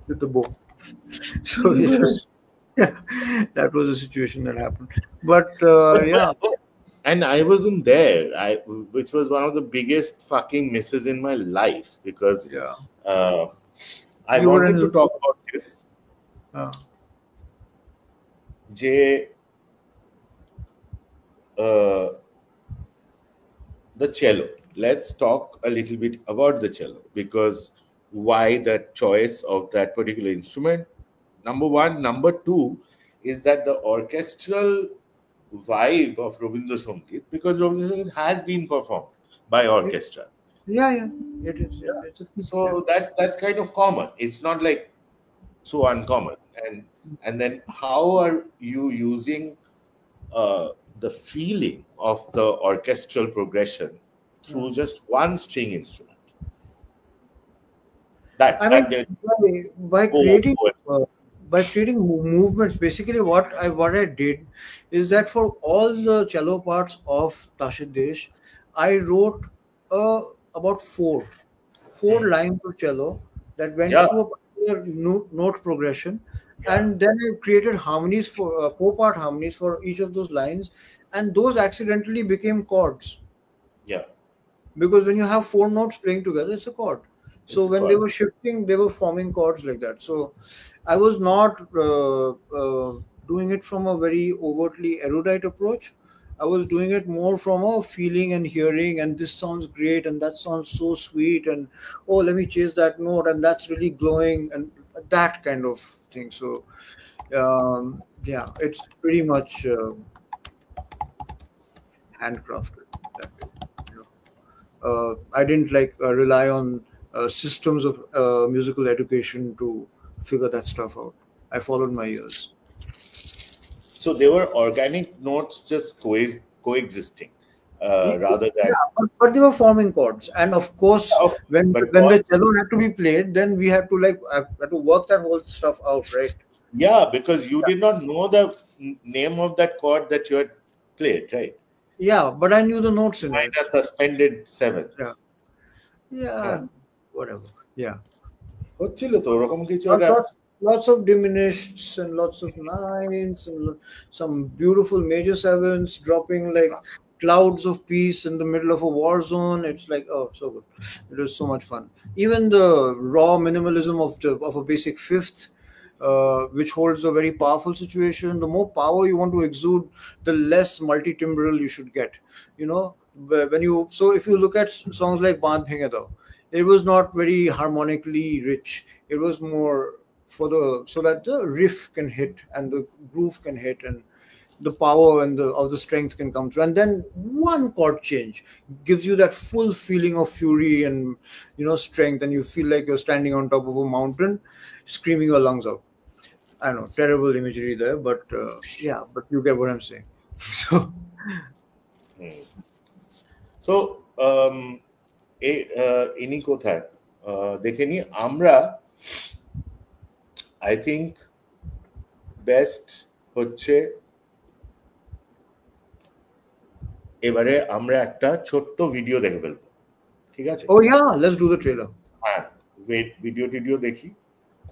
with the bow. So that was a situation that happened, but yeah. And I wasn't there, which was one of the biggest fucking misses in my life, because I wanted to talk about this. The cello. Let's talk a little bit about the cello, because why that choice of that particular instrument? Number one. Number two is that the orchestral vibe of Rabindra Sangeet, because Rabindra Sangeet has been performed by orchestra. Yeah. It is. Yeah, Yeah. it's a thing. Yeah. So that's kind of common. It's not like so uncommon. And then how are you using the feeling of the orchestral progression through just one string instrument? I That mean, that by go creating go uh, movements, basically what I did is that for all the cello parts of Tashid Desh, I wrote uh, about four Hmm. lines of cello that went Yeah, through a particular note progression, yeah, and then I created harmonies for four-part harmonies for each of those lines, and those accidentally became chords yeah. because when you have four notes playing together, it's a chord. So It's a when they chord. were shifting, they were forming chords like that. So I was not doing it from a very overtly erudite approach. I was doing it more from a feeling and hearing, and this sounds great, and that sounds so sweet, and oh, let me chase that note, and that's really glowing, and that kind of thing. So yeah, it's pretty much handcrafted that way. You know. I didn't rely on systems of musical education to figure that stuff out. I followed my ears. So they were organic notes just coexisting, rather than Yeah, but they were forming chords, and of course, of when but when the chords. cello had to be played, then we had to had to work that whole stuff out, right? Yeah, because you did not know the name of that chord that you had played, right? Yeah, but I knew the notes in it. Minor suspended Yeah, seventh. Yeah, yeah, whatever. Yeah, হচ্ছিল তো ওরকম কিছু lots, একটা। lots, lots of diminished and lots of nines and some beautiful major sevens dropping like clouds of peace in the middle of a war zone. It's like, oh, so good. It was so much fun. Even the raw minimalism of a basic fifth, which holds a very powerful situation. The more power you want to exude, the less multi-timbral you should get. You know, when you so if you look at songs like Bandh Bhenge Do, it was not very harmonically rich. It was more for the so that the riff can hit and the groove can hit and the power and the of the strength can come through, and then one chord change gives you that full feeling of fury and strength, and you feel like you're standing on top of a mountain screaming your lungs out. I know, terrible imagery there, but yeah, but you get what I'm saying. So so ইনি কোথায় দেখে নি আমরা। I think best হচ্ছে এবারে আমরা একটা ছোট্ট ভিডিও দেখে ফেলবো, ঠিক আছে? oh yeah, let's do the trailer. হ্যাঁ, ভিডিও টিডিও দেখি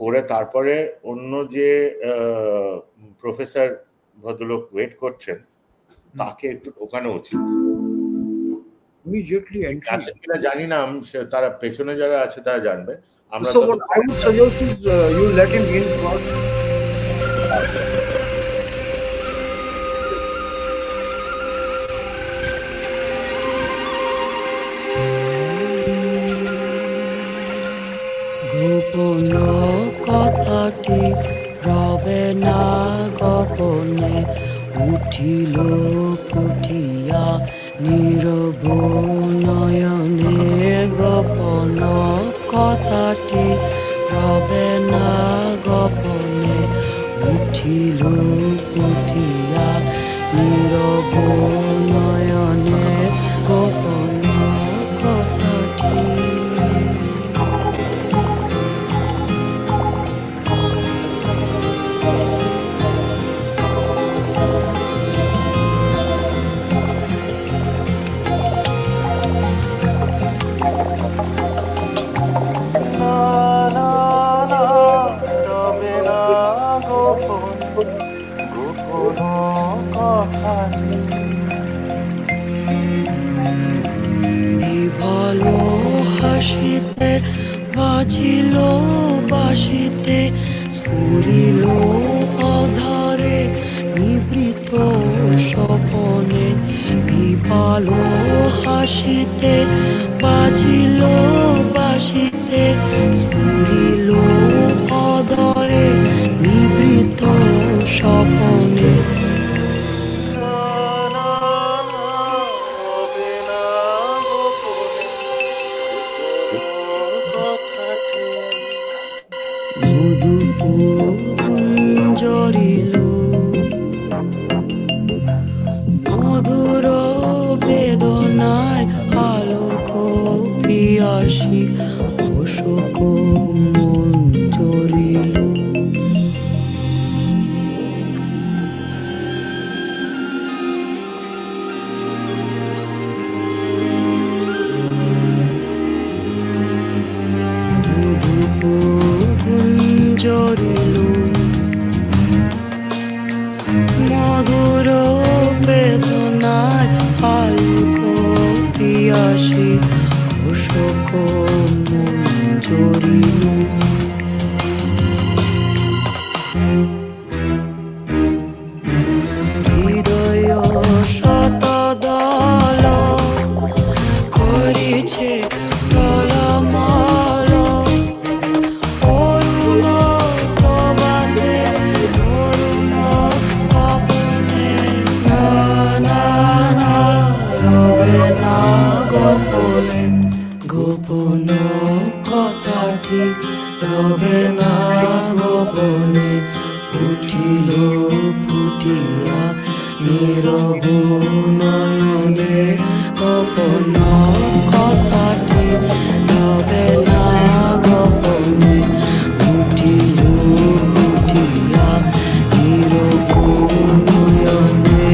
করে তারপরে অন্য যে প্রফেসর ভদ্রলোক ওয়েট করছেন তাকে একটু ঢোকানো উচিত। Immediately entry. আছেন কিনা জানি না, তারা পেছনে যারা আছে তারা জানবে। আমরা So what I would suggest is you let him in first. গোপন কথাটি রবে না গোপনে উঠিল ফুটিয়া নীরব নয়নে। গোপন কথাটি রবে না গোপনে উঠিল ফুটিয়া নীরব নয়নে। গোপন কথাটি ভালো হাসিতে বাজিল বাসিতে স্ফুরিল অধারে নিবৃত স্বপনে। বিভালো হাসিতে বাজিল বাসিতে স্ফুরিল অধারে নিবৃত স্বপনে। তবে না গোপনে উঠিল ফুটিয়া নীরব নয়নে গোপন কথাটি তবে না গোপনে উঠিল ফুটিয়া নীরব নয়নে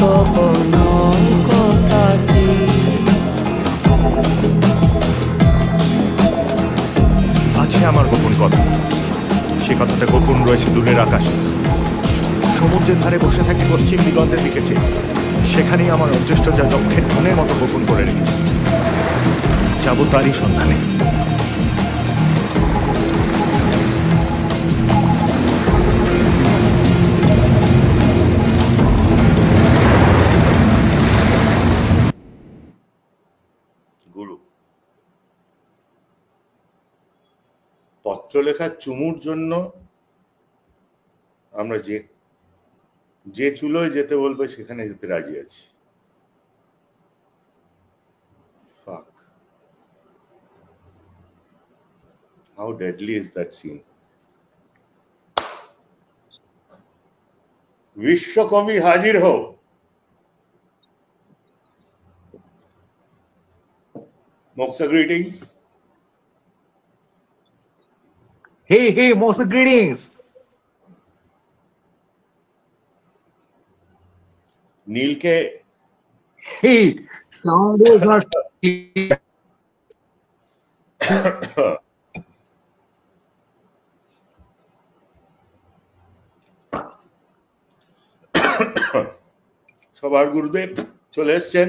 গোপন কথাটি। আছে আমার গোপন কথা, সে কথাটা গোপন রয়েছে দূরের আকাশে। সমুদ্রের ধারে বসে থাকি পশ্চিম দিগন্তের দিকে চেয়ে, সেখানেই আমার অদৃষ্ট যা যক্ষের ধনের মতো গোপন করে রেখেছে। যাব তারই সন্ধানে। গুরু, পত্রলেখার চুমুর জন্য আমরা যে চুলোয় যেতে বলবে সেখানে যেতে রাজি আছি। Fuck. How deadly is that scene? বিশ্বকবি হাজির হও। Moksha greetings. Hey, Moksha greetings. নীলকে Hey, sound is not clear. সবার গুরুদেব চলে এসছেন,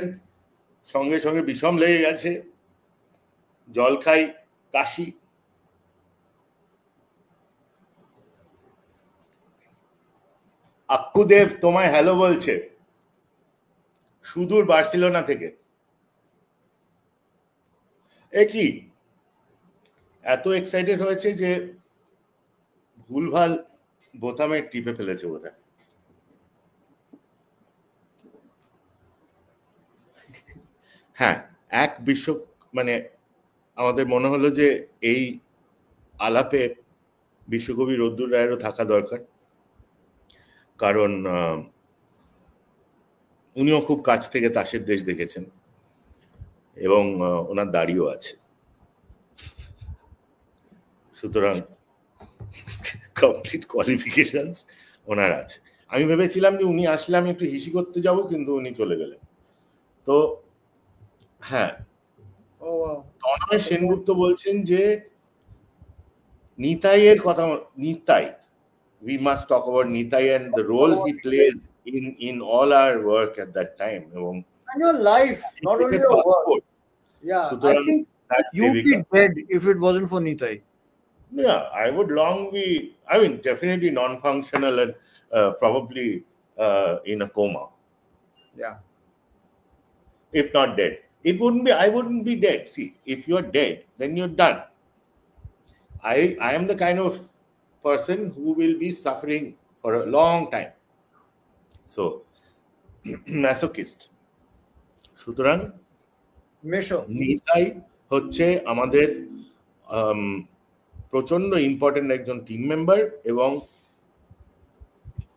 সঙ্গে সঙ্গে বিষম লেগে গেছে, জল খাই, কাশি। আক্কুদেব তোমায় হ্যালো বলছে সুদূর বার্সেলোনা থেকে। এ কি এত এক্সাইটেড হয়েছে যে ভুলভাল বোতামে টিপে ফেলেছে বোধহয়। হ্যাঁ, এক বিশ্ব মানে আমাদের মনে হলো যে এই আলাপে বিশ্বকবি রদ্দুর রায়েরও থাকা দরকার, কারণ উনিও খুব কাছ থেকে তাসের দেশ দেখেছেন এবং ওনার দাড়িও আছে, সুতরাং কমপ্লিট কোয়ালিফিকেশনস ওনার আছে। আমি ভেবেছিলাম যে উনি আসলে আমি একটু হিসি করতে যাব, কিন্তু উনি চলে গেলেন। তো হ্যাঁ, তন্ময় সেনগুপ্ত বলছেন যে নিতাইয়ের কথা, Nitai, we must talk about Nitai and the role he plays in all our work at that time. And your life, not only your work. Yeah, I think you'd be dead if it wasn't for Nitai. Yeah, I would long be, I mean, definitely non-functional and probably in a coma. Yeah. If not dead. I wouldn't be dead. See, if you're dead, then you're done. I am the kind of person who will be suffering for a long time. So, masochist. সুতরাং নিতাই হচ্ছে আমাদের প্রচন্ড important একজন team member, এবং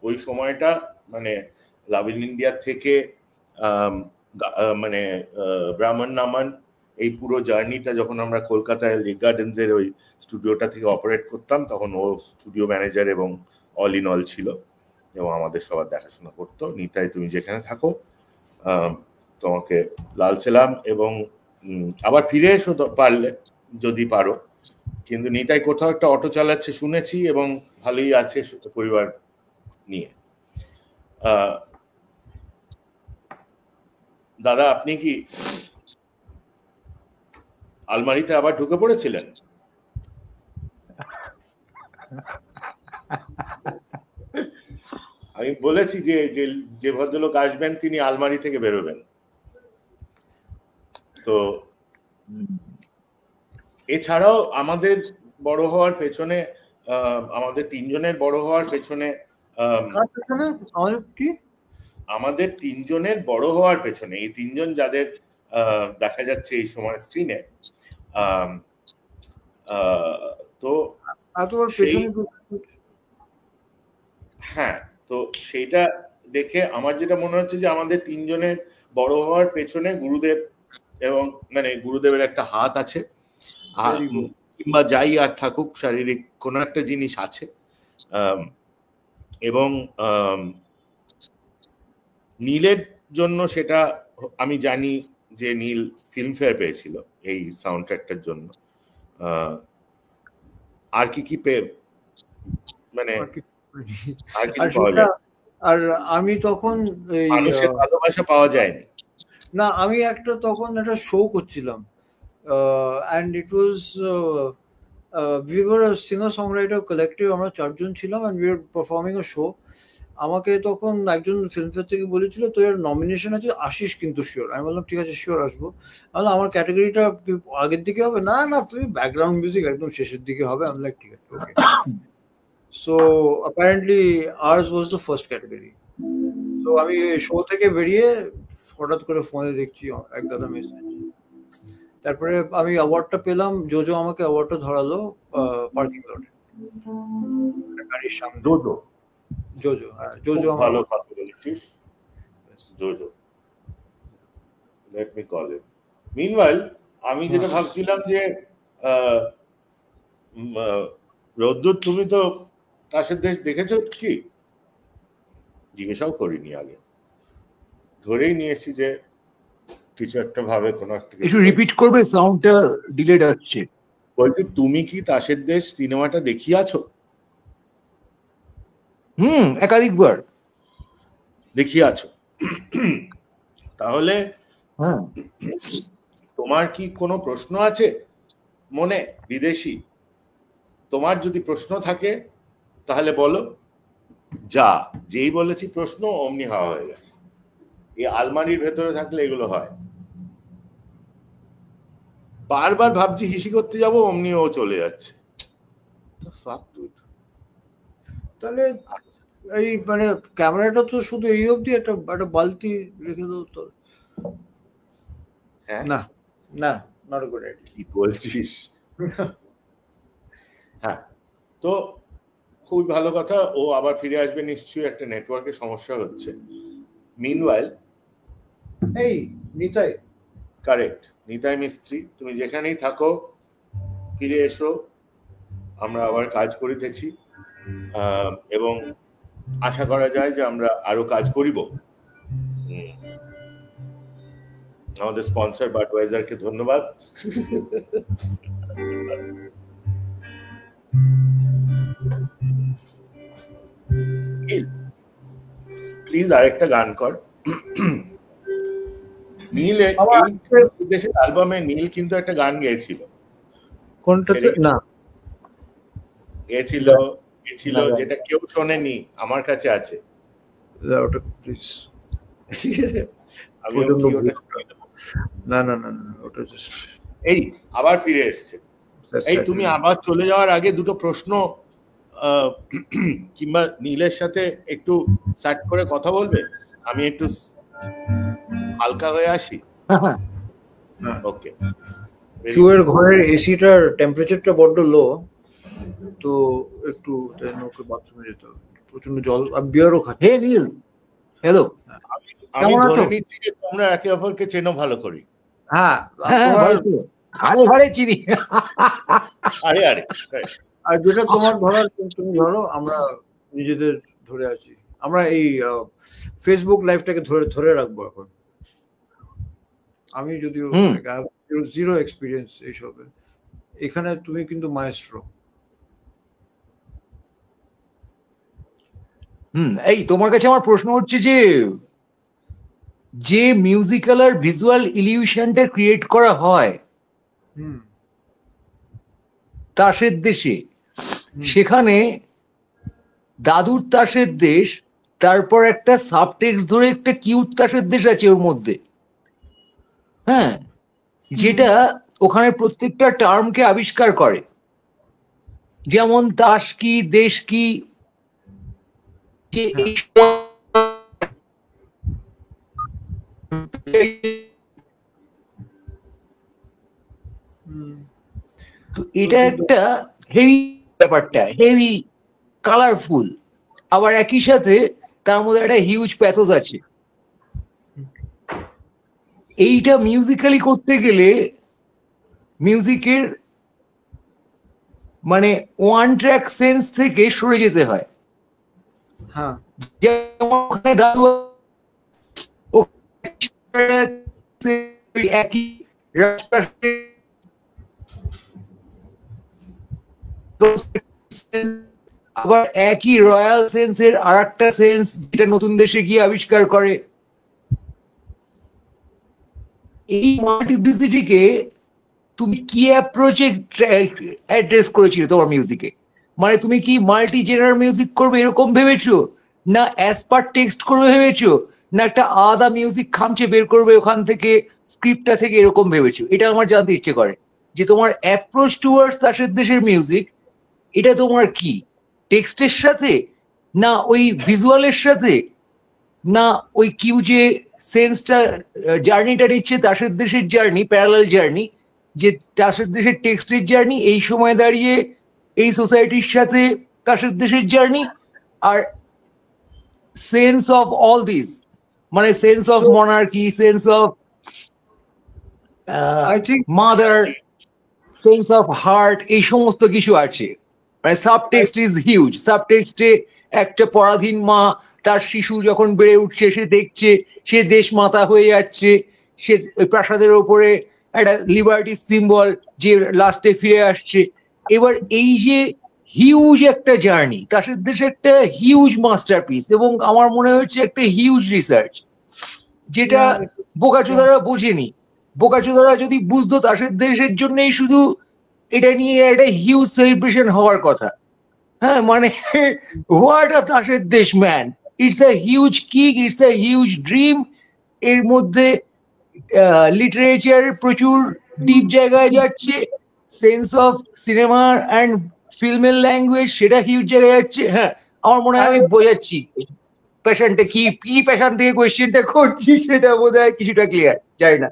ওই সময়টা মানে love in India থেকে মানে ব্রাহ্মণ নামান এই পুরো জার্নিটা যখন আমরা কলকাতায় লেক গার্ডেন্সের ওই স্টুডিওটা থেকে অপারেট করতাম, তখন ও স্টুডিও ম্যানেজার এবং অল ইন অল ছিল এবং আমাদের সবার দেখাশোনা করতো। নিতাই, তুমি যেখানে থাকো তোমাকে লাল সেলাম, এবং আবার ফিরে এসো পারলে, যদি পারো। কিন্তু নিতাই কোথাও একটা অটো চালাচ্ছে শুনেছি, এবং ভালোই আছে পরিবার নিয়ে। দাদা, আপনি কি আলমারিতে আবার ঢুকে পড়েছিলেন? আমি বলেছি যে যে ভদ্রলোক আসবেন তিনি আলমারি থেকে বেরোবেন। তো এছাড়াও আমাদের বড় হওয়ার পেছনে, আমাদের তিনজনের বড় হওয়ার পেছনে, আমাদের তিনজনের বড় হওয়ার পেছনে, এই তিনজন যাদের দেখা যাচ্ছে এই সময় স্ক্রিনে, তো এতবার সেই পেছনে হ্যাঁ, তো সেইটা দেখে আমার যেটা মনে হচ্ছে যে আমাদের তিনজনের বড় হওয়ার পেছনে গুরুদেব এবং মানে গুরুদেবের একটা হাত আছে, আর Very good. কিংবা যাই আর থাকুক শারীরিক কোনো একটা জিনিস আছে। এবং নীলের জন্য সেটা আমি জানি যে নীল ফিল্মফেয়ার পেয়েছিল এই সাউন্ড ট্র্যাকটার জন্য। আর কি মানে আর কি- আর আর কিছু পাওয়া সেটা যায় আর আমি তখন এই মানুষের ভালোবাসা পাওয়া যায়নি। না, আমি তখন একটা শো করছিলাম, and it was we were a singer songwriter collective, আমরা 4 জন ছিলাম and we were performing a show. আমাকে তখন একজন ফিল্মফেয়ার থেকে বলেছিল তোর নমিনেশন আছে, আসিস কিন্তু শিওর। আমি বললাম ঠিক আছে, শিওর আসবো। বললাম আমার ক্যাটাগরিটা আগের দিকে হবে? না না, তুমি ব্যাকগ্রাউন্ড মিউজিক একদম শেষের দিকে হবে। আমি লাইক ঠিক আছে, okay. So apparently ours was the first category. তো আমি শো থেকে বেরিয়ে হঠাৎ করে ফোনে দেখছি এক গাদা মেসেজ। তারপরে আমি অ্যাওয়ার্ডটা পেলাম, জোজো আমাকে অ্যাওয়ার্ডটা ধরালো পার্কিং লটে, গাড়ির সামনে। জোজো জোজো, হ্যাঁ, জোজো খুব ভালো কথা বলেছিস, JoJo. Let me call it. Meanwhile আমি যেটা ভাবছিলাম যে রোদ্দুর তুমি তো তাসের দেশ দেখেছো কি? জিজ্ঞাসাও করিনি আগে, ধরেই নিয়েছি যে কিছু একটা ভাবে কোনো একটা একটু রিপিট করবে, সাউন্ডটা ডিলেড আসছে। বলছি তুমি কি তাসের দেশ সিনেমাটা দেখিয়াছো? একাধিকবার দেখিয়াছো? তাহলে হ্যাঁ, তোমার কি কোনো প্রশ্ন আছে মনে বিদেশি? তোমার যদি প্রশ্ন থাকে তাহলে বলো। যা যেই বলেছি প্রশ্ন অমনি হাওয়া হয়ে গেছে। এই আলমারির ভেতরে থাকলে এগুলো হয়। বারবার ভাবছি হিসি করতে যাবো, অমনি ও চলে যাচ্ছে। তাহলে এই মানে ক্যামেরাটা তো শুধু এই অবধি, একটা বালতি রেখে দাও তো। হ্যাঁ না না, নট আ গুড আইডিয়া। কি বলছিস? হ্যাঁ, তো খুব ভালো কথা। ও আবার ফিরে আসবে নিশ্চয়ই, একটা নেটওয়ার্কের সমস্যা হচ্ছে। মিনওয়াইল এই নিতাই, কারেক্ট, নিতাই মিস্ত্রি, তুমি যেখানেই থাকো ফিরে এসো, আমরা আবার কাজ করিতেছি এবং আশা করা যায় যে আমরা আরো কাজ করিব। আমাদের স্পন্সর বাডওয়াইজারকে ধন্যবাদ। প্লিজ আরেকটা গান কর। নীল দেশের অ্যালবামে নীল কিন্তু একটা গান গেয়েছিল। কোনটাতে? না, গেছিল যেটা কেউ শোনেনি, আমার কাছে আছে। ওটা প্লিজ। আমি না না না না, ওটা জাস্ট এই আবার ফিরে এসছে। এই তুমি আবার চলে যাওয়ার আগে দুটো প্রশ্ন কিংবা নীলের সাথে একটু স্টার্ট করে কথা বলবে? আমি একটু হালকা হয়ে আসি। ওকে। কিউয়ের ঘরের এসিটার টেম্পারেচারটা বড্ড লো, তো একটু ওকে বাথরুমে যেতে হবে। প্রচন্ড জল আর বিয়ারও খাচ্ছে। হে নীল, হ্যালো। আমি ধরে নিচ্ছি যে তোমরা একে অপরকে চেনো ভালো করে। হ্যাঁ, আরে চিনি। আরে আরে, আর যেটা তোমার ধরার তুমি ধরো, আমরা নিজেদের ধরে আছি। আমরা এই ফেসবুক লাইভটাকে ধরে রাখবো এখন। আমি যদিও জিরো এক্সপিরিয়েন্স এইসবে, এখানে তুমি কিন্তু মায়েস্ট্রো। এই তোমার কাছে আমার প্রশ্ন হচ্ছে যে মিউজিক্যাল আর ভিজুয়াল ইলিউশনটা ক্রিয়েট করা হয় তাসের দেশে, সেখানে দাদুর তাসের দেশ, তারপর একটা সাবটেক্সট ধরে একটা কিউট তাসের দেশ আছে ওর মধ্যে, হ্যাঁ, যেটা ওখানে প্রত্যেকটা টার্মকে আবিষ্কার করে, যেমন তাস কি, দেশ কি, এটা একটা হেভি ব্যাপারটা হেভি কালারফুল, আবার একই সাথে তার মধ্যে একটা হিউজ প্যাথোস আছে। এইটা মিউজিক্যালি করতে গেলে মিউজিকের মানে ওয়ান ট্র্যাক সেন্স থেকে সরে যেতে হয়। হ্যাঁ, যেমন ওখানে দাদু একই আবার একই রয়্যাল সেন্সের আর একটা সেন্স যেটা নতুন দেশে গিয়ে আবিষ্কার করে। এই মাল্টিপ্লিসিটিকে তুমি কি অ্যাপ্রোচে অ্যাড্রেস করেছিলে তোমার মিউজিকে? মানে তুমি কি মাল্টি জেনার মিউজিক করবে এরকম ভেবেছো, না অ্যাজ পার টেক্সট করবে ভেবেছো, না একটা আলাদা মিউজিক খামচে বের করবে ওখান থেকে স্ক্রিপ্টটা থেকে, এরকম ভেবেছো? এটা আমার জানতে ইচ্ছে করে যে তোমার অ্যাপ্রোচ টুয়ার্ডস তাসের দেশের মিউজিক এটা তোমার কি টেক্সটের সাথে, না ওই ভিজুয়ালের সাথে, না ওই কিউ যে সেন্সটা জার্নিটা নিচ্ছে তাসের দেশের জার্নি, প্যারালাল জার্নি, যে তাসের দেশের টেক্সটের জার্নি এই সময় দাঁড়িয়ে এই সোসাইটির সাথে তাসের দেশের জার্নি, আর সেন্স অফ অল দিস, মানে sense of monarchy, sense of I think mother, sense of heart, এই সমস্ত কিছু আছে। মানে সাবটেক্সট ইজ হিউজ। সাবটেক্সটে একটা পরাধীন মা তার শিশু যখন বেড়ে উঠছে, সে দেখছে সে দেশ মাতা হয়ে যাচ্ছে, সে ওই প্রাসাদের ওপরে একটা লিবার্টি সিম্বল যে লাস্টে ফিরে আসছে। এবার এই যে হিউজ একটা জার্নি, তাসের দেশে একটা হিউজ মাস্টারপিস, এবং আমার মনে হচ্ছে একটা হিউজ রিসার্চ, যেটা বোকাচোদারা বোঝেনি। বোকাচোদারা যদি বুঝতো তাসের দেশের জন্যই শুধু এটা নিয়ে একটা হিউজ সেলিব্রেশন হওয়ার কথা। হ্যাঁ, মানে হোয়াট আ তাসের দেশ man, it's a huge kick, it's a huge dream. এর মধ্যে লিটারেচার প্রচুর ডিপ জায়গায় যাচ্ছে, সেন্স অফ সিনেমা অ্যান্ড ফিল্মের ল্যাঙ্গুয়েজ সেটা হিউজ জায়গায় যাচ্ছে। হ্যাঁ, আমার মনে হয় আমি বোঝাচ্ছি প্যাশনটা কি, কি প্যাশন থেকে কোয়েশ্চেনটা করছি সেটা বোধ হয় কিছুটা ক্লিয়ার, জানি না।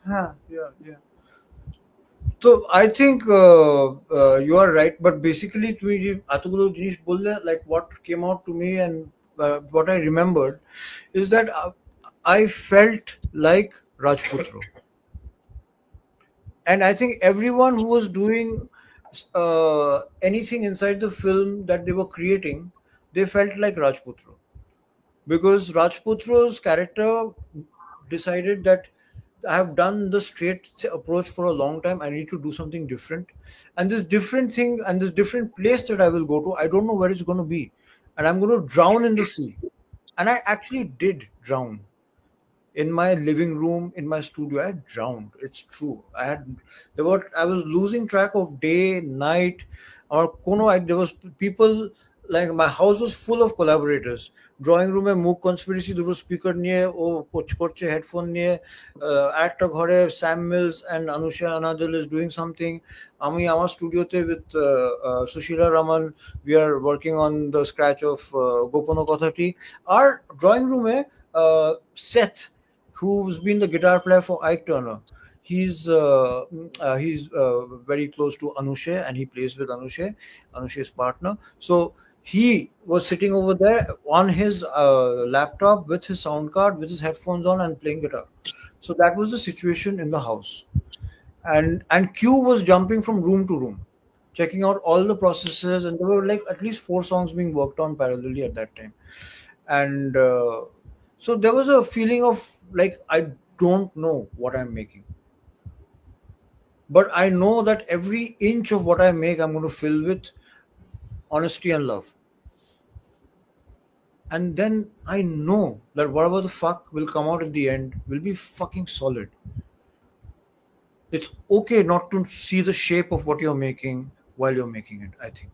yeah. So I think you are right, but basically তুমি যে এতগুলো জিনিস বললে, like what came out to me and what I remembered is that I felt like Rajputro, and I think everyone who was doing anything inside the film that they were creating, they felt like Rajputro, because Rajputro's character decided that I have done the straight approach for a long time. I need to do something different. And this different thing and this different place that I will go to, I don't know where it's going to be. And I'm going to drown in the sea. And I actually did drown. In my living room, in my studio, I drowned. It's true. I was losing track of day, night, or there was people, like my house was full of collaborators. Drawing room e Mook Conspiracy দুটো speaker নিয়ে ও coach করছে headphone নিয়ে, একটা ঘরে Sam Mills and Anusha Anadil is doing something. আমি আমার স্টুডিওতে with Sushila Raman, we are working on the scratch of Gopano Kothati. Our drawing room e Seth, who's been the guitar player for Ike Turner, he's very close to Anusha, and he plays with Anusha's partner. So he was sitting over there on his laptop with his sound card, with his headphones on, and playing guitar. So that was the situation in the house. And Q was jumping from room to room, checking out all the processes, and there were like at least 4 songs being worked on parallelly at that time. And so there was a feeling of like, I don't know what I'm making, but I know that every inch of what I make, I'm going to fill with honesty and love. And then I know that whatever the fuck will come out at the end will be fucking solid. It's okay not to see the shape of what you're making while you're making it, I think.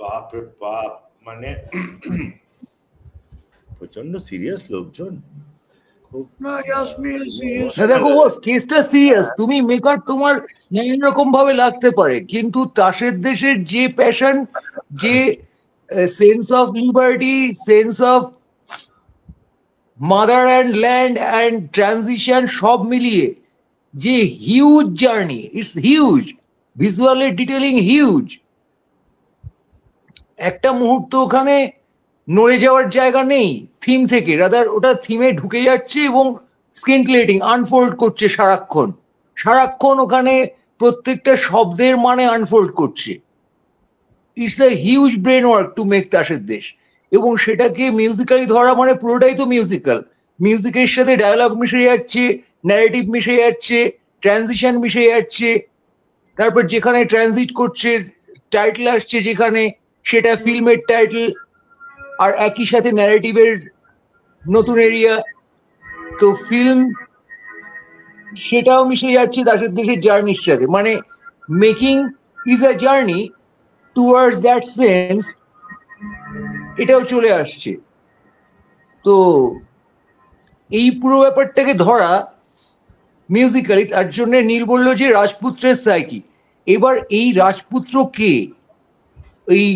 বাপ রে বাপ, মানে প্রচন্ড serious লোকজন। No, yes, me serious. দেখো বস, কেসটা serious, তুমি maker তোমার নানান রকম ভাবে লাগতে পারে, কিন্তু তাসের দেশের যে প্যাশন, যে sense of liberty, sense of mother and land and transition, সব মিলিয়ে যে huge journey, it's huge, visually detailing huge. একটা মুহূর্ত ওখানে নড়ে যাওয়ার জায়গা নেই থিম থেকে, রাদার ওটা থিমে ঢুকে যাচ্ছে এবং স্ক্রিন ক্রিয়েটিং আনফোল্ড করছে সারাক্ষণ সারাক্ষণ, ওখানে প্রত্যেকটা শব্দের মানে আনফোল্ড করছে। It's a huge brain work to make Tasher Desh, এবং সেটাকে মিউজিক্যালি ধরা মানে পুরোটাই তো মিউজিক্যাল, মিউজিকের সাথে ডায়ালগ মিশে যাচ্ছে, ন্যারেটিভ মিশে যাচ্ছে, ট্রানজিশন মিশে যাচ্ছে, তারপর যেখানে ট্রানজিট করছে টাইটেল আসছে যেখানে সেটা ফিল্মের টাইটেল, আর একই সাথে ন্যারেটিভের নতুন এরিয়া, তো ফিল্ম সেটাও মিশে যাচ্ছে তাসের দেশের জার্নির সাথে। মানে making is a journey towards that sense, এটাও চলে আসছে। তো এই পুরো ব্যাপারটাকে ধরা মিউজিক্যালি, তার জন্য নীল বলল যে রাজপুত্রের সাইকি। এবার এই রাজপুত্র কে? এই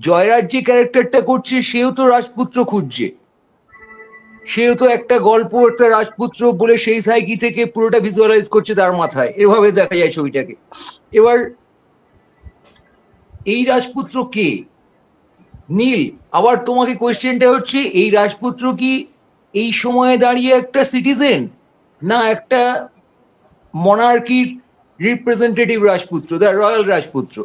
জয়রাজ যে ক্যারেক্টারটা করছে সেও তো রাজপুত্র খুঁজছে, সেও তো একটা গল্প, একটা রাজপুত্র বলে সেই সাইকি থেকে পুরোটা ভিজুয়ালাইজ করছে তার মাথায়, এভাবে দেখা যায় ছবিটাকে। এবার এই রাজপুত্র কে? নীল, আবার তোমাকে কোয়েশ্চেনটা হচ্ছে, এই রাজপুত্র কি এই সময়ে দাঁড়িয়ে একটা সিটিজেন, না একটা মনার্কির রিপ্রেজেন্টেটিভ রাজপুত্র, দ্য রয়্যাল রাজপুত্র?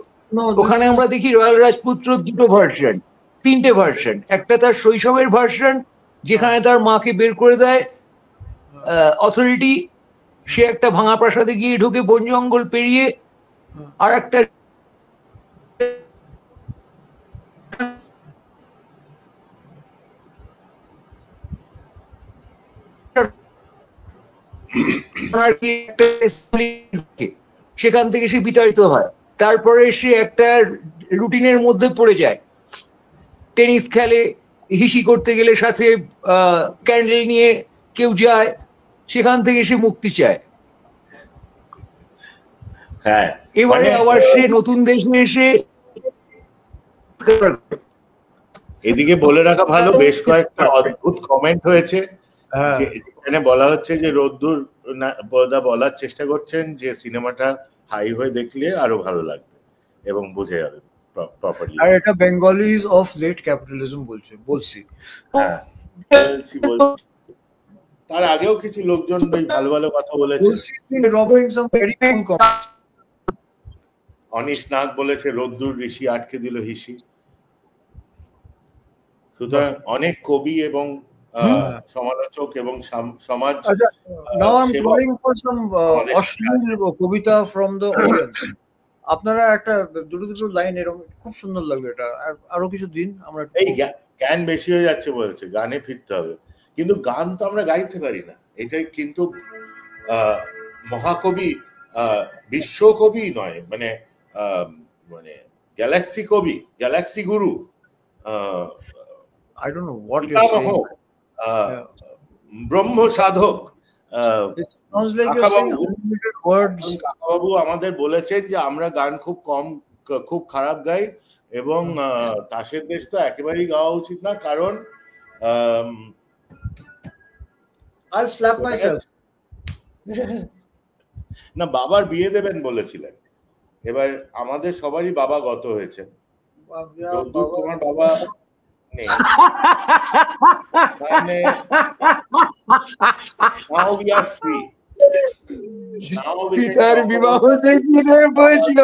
ওখানে আমরা দেখি রয়্যাল রাজপুত্র দুটো ভার্সন, তিনটে ভার্সন। একটা তার শৈশবের ভার্সন, যেখানে তার মাকে বের করে দেয় অথরিটি, সে একটা ভাঙা প্রাসাদে গিয়ে ঢুকে বন জঙ্গল পেরিয়ে, আর একটা সেখান থেকে সে বিতাড়িত হয়, তারপরে সে একটা রুটিনের মধ্যে পড়ে যায়, টেনিস খেলে, হিসি করতে গেলে সাথে ক্যান্ডেল নিয়ে কেউ যায়, সেখান থেকে সে মুক্তি চায়। হ্যাঁ, এবারে আবার সে নতুন দেশে এসে, এদিকে বলে রাখা ভালো, বেশ কয়েকটা অদ্ভুত কমেন্ট হয়েছে যেখানে বলা হচ্ছে যে রোদ্দুর বলার চেষ্টা করছেন যে সিনেমাটা হাই হয়ে দেখলে আরো ভালো লাগবে এবং বুঝে যাবে প্রপারলি। আর এটা বেঙ্গলিজ অফ লেট ক্যাপিটালিজম বলছি। হ্যাঁ, তার আগেও কিছু লোকজন বেশ ভালো ভালো কথা বলেছে। অনিশ নাগ বলেছে রোদ্দুর ঋষি আটকে দিল হিসি। সুতরাং অনেক কবি এবং সমালোচক এবং সমাজ কবিতা ফ্রম দ্য অডিয়েন্স। আপনারা একটা দুটো লাইন এরকম খুব সুন্দর লাগবে, এটা আরো কিছু দিন আমরা। এই জ্ঞান বেশি হয়ে যাচ্ছে বলেছে, গানে ফিরতে হবে, কিন্তু গান তো আমরা গাইতে পারি না, এটাই কিন্তু মহাকবি, বিশ্বকবি নয়, মানে মানে গ্যালাক্সি কবি, Galaxy Guru, I don't know what you're saying. ব্রহ্ম সাধক, It sounds like you're saying unlimited words. কাকাবাবু আমাদের বলেছেন যে আমরা গান খুব খারাপ গাই, এবং তাসের দেশ তো একেবারেই গাওয়া উচিত না, কারণ I'll slap myself. না, বাবার বিয়ে দেবেন বলেছিলেন, এবার আমাদের সবারই বাবা গত হয়েছে, তোমার বাবা নেই, মানে now we are free. পিতার বিবাহ বলছিল,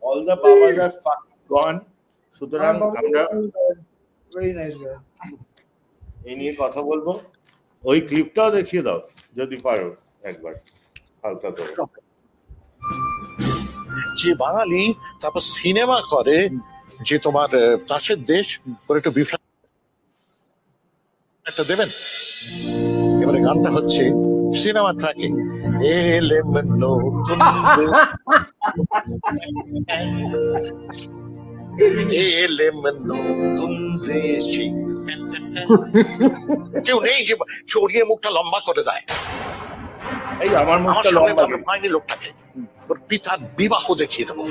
all the babas are gone. সুতরাং আমরা very nice guy. এই নিয়ে কথা বলবো। ওই ক্লিপটাও দেখিয়ে দাও যদি পারো একবার হালকা করে। যে বাঙালি তারপর সিনেমা করে, যে তোমার তাসের দেশ করে একটু একটা দেবেন। এবারে গানটা হচ্ছে সিনেমা ট্র্যাকে, কেউ নেই যে চড়িয়ে মুখটা লম্বা করে দেয়। এই আমার মুখটা সামনে লম্বা পাইনি লোকটাকে, ওর পিতার বিবাহ দেখিয়ে দেবো।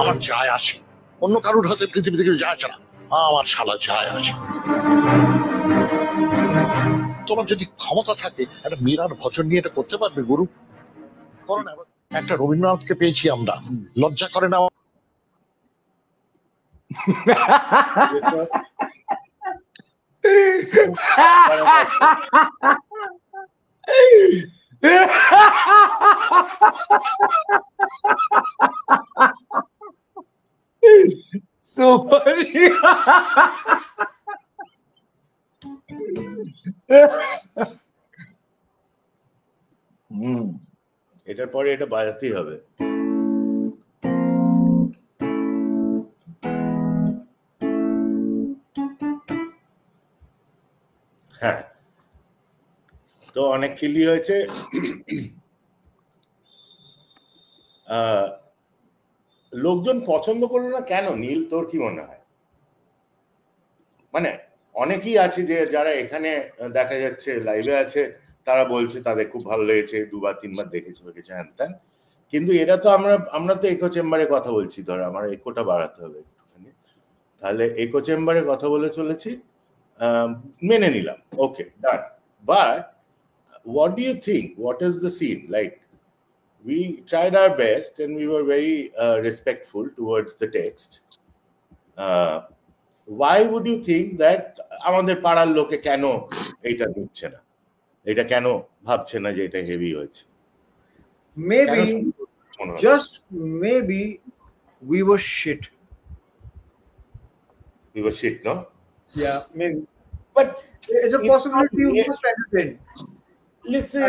আমার যায় আসে, অন্য কারোর হাতে পৃথিবী থেকে যায় আসে না, আমার শালা যায় আসে। তোমার যদি ক্ষমতা থাকে একটা মীরার ভজন নিয়ে এটা করতে পারবে গুরু? করো না। একটা রবীন্দ্রনাথকে পেয়েছি আমরা, লজ্জা করে না? So funny. এটার পরে এটা বাজাতেই হবে। হ্যাঁ, তো অনেক খিল্লি হয়েছে। লোকজন পছন্দ করলো না কেন নীল, তোর কি মনে হয়? মানে অনেকেই আছে যে যারা এখানে দেখা যাচ্ছে লাইভে আছে, তারা বলছে তাদের খুব ভালো লেগেছে, 2 বার 3 বার দেখেছে হ্যান ত্যান, কিন্তু এরা তো আমরা তো ইকো চেম্বারে কথা বলছি, ধর আমার ইকোটা বাড়াতে হবে একটুখানি, তাহলে ইকো চেম্বারে কথা বলে চলেছি, মেনে নিলাম, okay done. But what do you think, what is the scene like? We tried our best and we were very respectful towards the text. Why would you think that আমাদের পাড়ার লোকে কেন এটা দিচ্ছে না, এটা কেন ভাবছে না যে এটা হেভি হয়েছে? Maybe, just maybe we were shit. We were shit, no? Yeah, maybe. But it's a possibility you must entertain. Listen,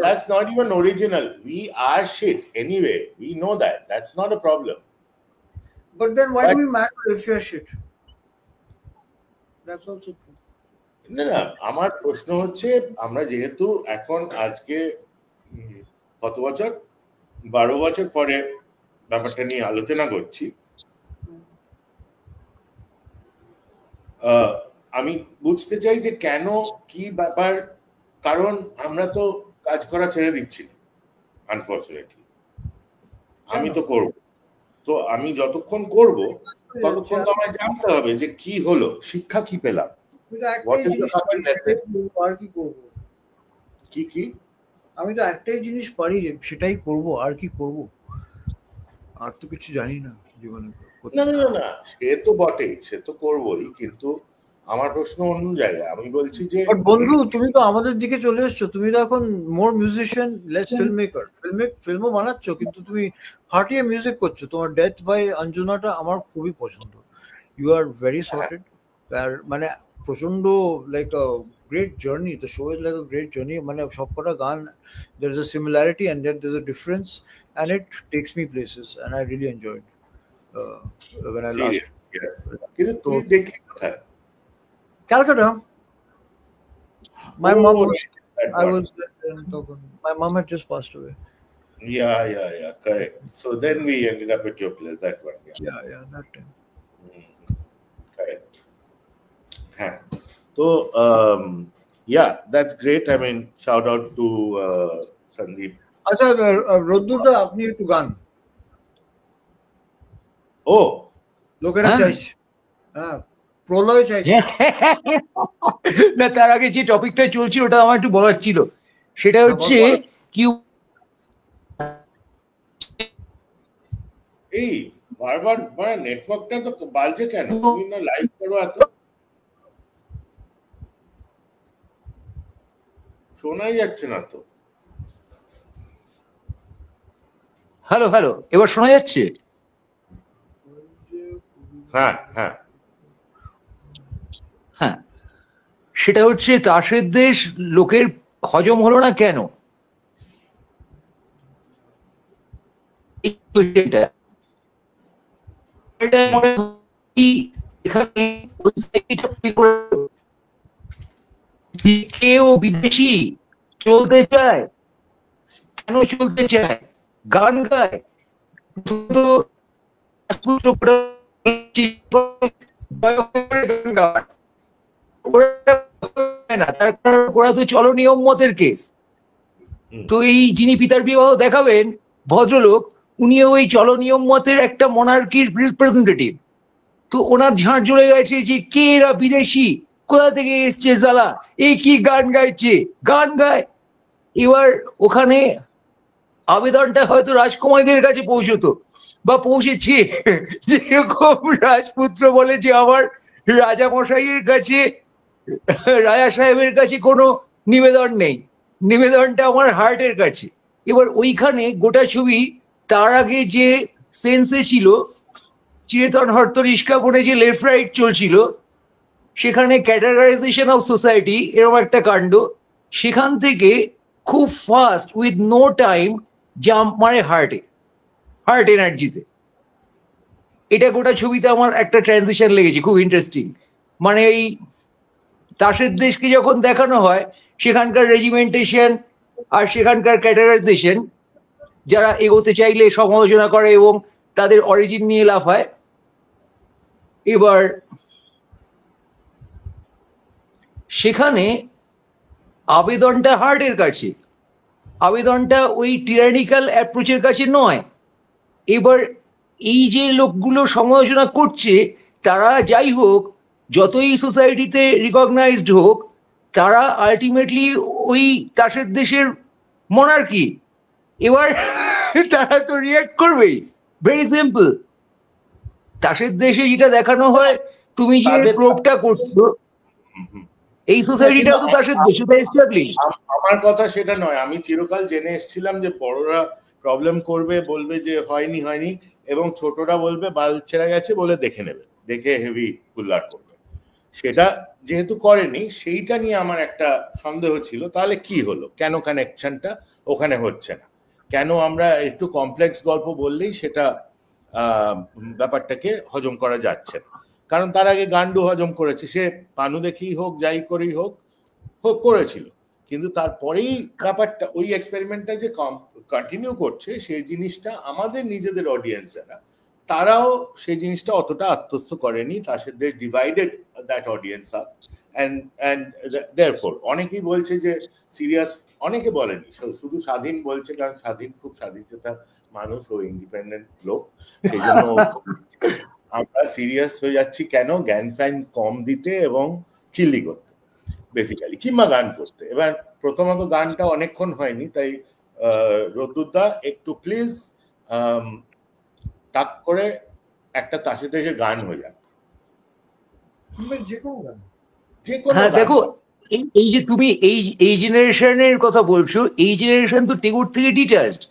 that's not even original. We are shit anyway. We know that. That's not a problem. But then why do we matter if you're shit? That's also true. না, আমার প্রশ্ন হচ্ছে, আমরা যেহেতু এখন আজকে কত বছর, 12 বছর পরে ব্যাপারটা নিয়ে আলোচনা করছি, আমি বুঝতে চাই যে কেন, কি ব্যাপার, কারণ আমরা তো কাজ করা ছেড়ে দিচ্ছি না, আনফরচুনেটলি। আমি তো করব, তো আমি যতক্ষণ করব ততক্ষণ তো আমার জানতে হবে যে কি হলো, শিক্ষা কি পেলাম, কি আমি তো একটাই জিনিস পারি, সেটাই করব, আর কি করব, আর তো কিছু জানি না জীবনে। না, সে তো বটে, সে তো করবই, কিন্তু আমার প্রশ্ন অন্য জায়গায়। আমি বলছি যে বন্ধু, তুমি তো আমাদের দিকে চলে এসছো, তুমি তো এখন মোর মিউজিশিয়ান, লেস ফিল্ম মেকার, ফিল্মও বানাচ্ছ, কিন্তু তুমি ফাটিয়ে মিউজিক করছো। তোমার ডেথ বাই অঞ্জনাটা আমার খুবই পছন্দ। ইউ আর ভেরি সর্টেড, মানে প্রচন্ড like a great journey. The show is like a great journey, মানে সবকটা গান there is a similarity and then there's a difference and it takes me places and I really enjoyed when I last. কিন্তু তুই দেখলি কোথায়? Calcutta. My mom was, I was my mom had just passed away. Yeah, correct. So then we ended up at your place, that one. Yeah, that time. Correct. Huh. So yeah, that's great. I mean, shout out to Sandeep. আচ্ছা, রোদ্দুরটা আপনি একটু গান। ও, লোকেরা চাইছে, হ্যাঁ, প্রলয় চাইছে। না, তার আগে যে টপিকটা চলছিল ওটা আমার একটু বলার ছিল, সেটা হচ্ছে কি, এই বারবার মানে নেটওয়ার্কটা তো বাজে কেন? তুমি না লাইভ করো, এত শোনাই যাচ্ছে না তো। হ্যালো, এবার শোনা যাচ্ছে? হ্যাঁ, সেটা হচ্ছে তাসের দেশ লোকের হজম হলো না কেন, কেউ বিদেশি চলতে চায়, কেন চলতে চায়, গান গায়, ওরা তো চলনিয়ম মতের কেস। তো এই যিনি পিতার বিবাহ দেখাবেন ভদ্রলোক, উনিও ওই চলনিয়ম মতের একটা মনার্কির রিপ্রেজেন্টেটিভ। তো ওনার ঝাঁট জ্বলে গেছে যে কে এরা বিদেশি, কোথা থেকে এসছে সালা, এই কি গান গাইছে, গান গায়। এবার ওখানে আবেদনটা হয়তো রাজকুমারীদের কাছে পৌঁছতো বা পৌঁছেছে, যেরকম রাজপুত্র বলে যে আমার রাজা মশাইয়ের কাছে, রাজা সাহেবের কাছে কোনো নিবেদন নেই, নিবেদনটা আমার হার্টের কাছে। এবার ওইখানে গোটা ছবি, তার আগে যে সেন্সে ছিল, চিরেতন হর্ত রিস্কা বনে যে লেফট রাইট চলছিল, সেখানে ক্যাটাগরাইজেশন অফ সোসাইটি এরকম একটা কাণ্ড, সেখান থেকে খুব fast with no time jump মারে হার্টে, হার্ট এনার্জিতে। এটা গোটা ছবিতে আমার একটা ট্রানজিশন লেগেছে, খুব ইন্টারেস্টিং। মানে এই তাসের দেশকে যখন দেখানো হয়, সেখানকার রেজিমেন্টেশন আর সেখানকার ক্যাটাগরাইজেশন, যারা এগোতে চাইলে সমালোচনা করে এবং তাদের অরিজিন নিয়ে লাফায়। এবার সেখানে আবেদনটা হার্টের কাছে, আবেদনটা ওই টিরানিক্যাল অ্যাপ্রোচের কাছে নয়। এবার এই যে লোকগুলো সমালোচনা করছে, তারা যাই হোক, যতই সোসাইটিতে রিকগনাইজড হোক, তারা আলটিমেটলি ওই তাসের দেশের মনার্কি। এবার তারা তো রিয়াক্ট করবেই, ভেরি সিম্পল। তাসের দেশে যেটা দেখানো হয়, তুমি যে প্রোবটা করছো, এই সোসাইটিটাও তো তাসের দেশ, সেটা এস্টাবলিশ। আমার কথা সেটা নয়, আমি চিরকাল জেনে এসেছিলাম যে বড়রা প্রবলেম করবে, বলবে যে হয়নি হয়নি, এবং ছোটরা বলবে বাল ছেড়ে গেছে বলে দেখে নেবে, দেখে হেভি হুল্লার করবে। সেটা যেহেতু করেনি, সেইটা নিয়ে আমার একটা সন্দেহ ছিল, তাহলে কি হলো, কেন কানেকশনটা ওখানে হচ্ছে না, কেন আমরা একটু কমপ্লেক্স গল্প বললেই সেটা ব্যাপারটাকে হজম করা যাচ্ছে না। কারণ তার আগে গান্ডু হজম করেছে, সে পানু দেখেই হোক, যাই করেই হোক হোক করেছিল, কিন্তু তারপরেই ব্যাপারটা ওই এক্সপেরিমেন্টটা যে কন্টিনিউ করছে, সেই জিনিসটা আমাদের নিজেদের অডিয়েন্স যারা, তারাও সেই জিনিসটা অতটা আত্মস্থ করেনি। তাসের দেশ divided that audience up, and therefore অনেকেই বলছে যে সিরিয়াস, অনেকে বলেনি, শুধু স্বাধীন বলছে, কারণ স্বাধীন খুব স্বাধীনচেতা মানুষ ও ইন্ডিপেন্ডেন্ট লোক, সেই জন্য আমরা সিরিয়াস হয়ে যাচ্ছি কেন, জ্ঞান ফ্যান কম দিতে এবং খিল্লি করতে বেসিক্যালি, কিংবা গান করতে। এবার প্রথমত গানটা অনেকক্ষণ হয়নি, তাই রদ্দুরদা একটু প্লিজ টাক করে একটা তাসের দেশের গান হয়ে যাক, যে কোনো গান। যে কোনো। হ্যাঁ দেখো, এই যে তুমি এই জেনারেশনের কথা বলছো, এই জেনারেশন তো টেগোর থেকে ডিটাচড।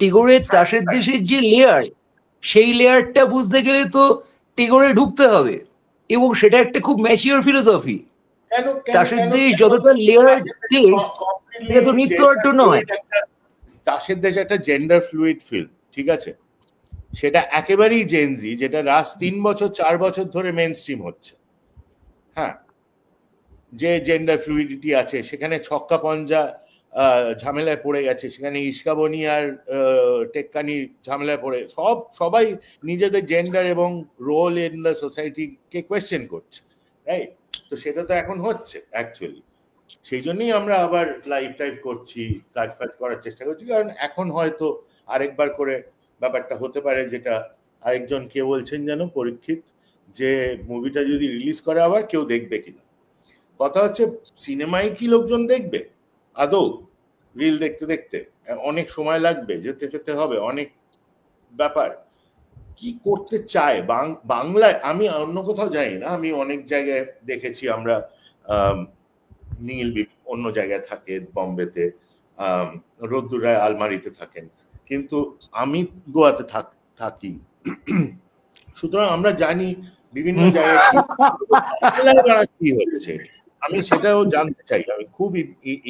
টেগোরের তাসের দেশের যে লেয়ার, সেই লেয়ারটা বুঝতে গেলে তো টেগোরে ঢুকতে হবে, এবং সেটা একটা খুব ম্যাচিওর ফিলোসফি। তাসের দেশ যতটা লেয়ার সেটা তো নিত্য নয়। তাসের দেশ একটা জেন্ডার ফ্লুইড ফিল্ম, ঠিক আছে, সেটা একেবারেই জেনজি, যেটা লাস্ট 3 বছর 4 বছর ধরে মেন স্ট্রিম হচ্ছে। হ্যাঁ, যে জেন্ডার ফ্লুইডিটি আছে, সেখানে ছক্কা পঞ্জা ঝামেলায় পড়ে গেছে, সেখানে ইস্কাবনি আর টেক্কানি ঝামেলায় পড়ে, সবাই নিজেদের জেন্ডার এবং রোল ইন দ্য সোসাইটিকে কোয়েশ্চেন করছে, রাইট? তো সেটা তো এখন হচ্ছে অ্যাকচুয়ালি, সেই জন্যই আমরা আবার লাইভ টাইভ করছি, কাজ ফাজ করার চেষ্টা করছি, কারণ এখন হয়তো আরেকবার করে ব্যাপারটা হতে পারে, যেটা আরেকজন কে বলছেন যেন, পরীক্ষিত, যে মুভিটা যদি রিলিজ করে আবার কেউ দেখবে কিনা। কথা হচ্ছে সিনেমায় কি লোকজন দেখবে আদৌ? রিল দেখতে দেখতে অনেক সময় লাগবে, যেতে যেতে হবে, অনেক ব্যাপার। কি করতে চায় বাংলায়, আমি অন্য কোথাও জানি না, আমি অনেক জায়গায় দেখেছি, আমরা নীল অন্য জায়গায় থাকে, বোম্বেতে, রোদ্দুর রায় আলমারিতে থাকেন, কিন্তু আমি গোয়াতে থাকি, সুতরাং আমরা জানি বিভিন্ন জায়গায় কি হচ্ছে। আমি সেটাও জানতে চাই, আমি খুব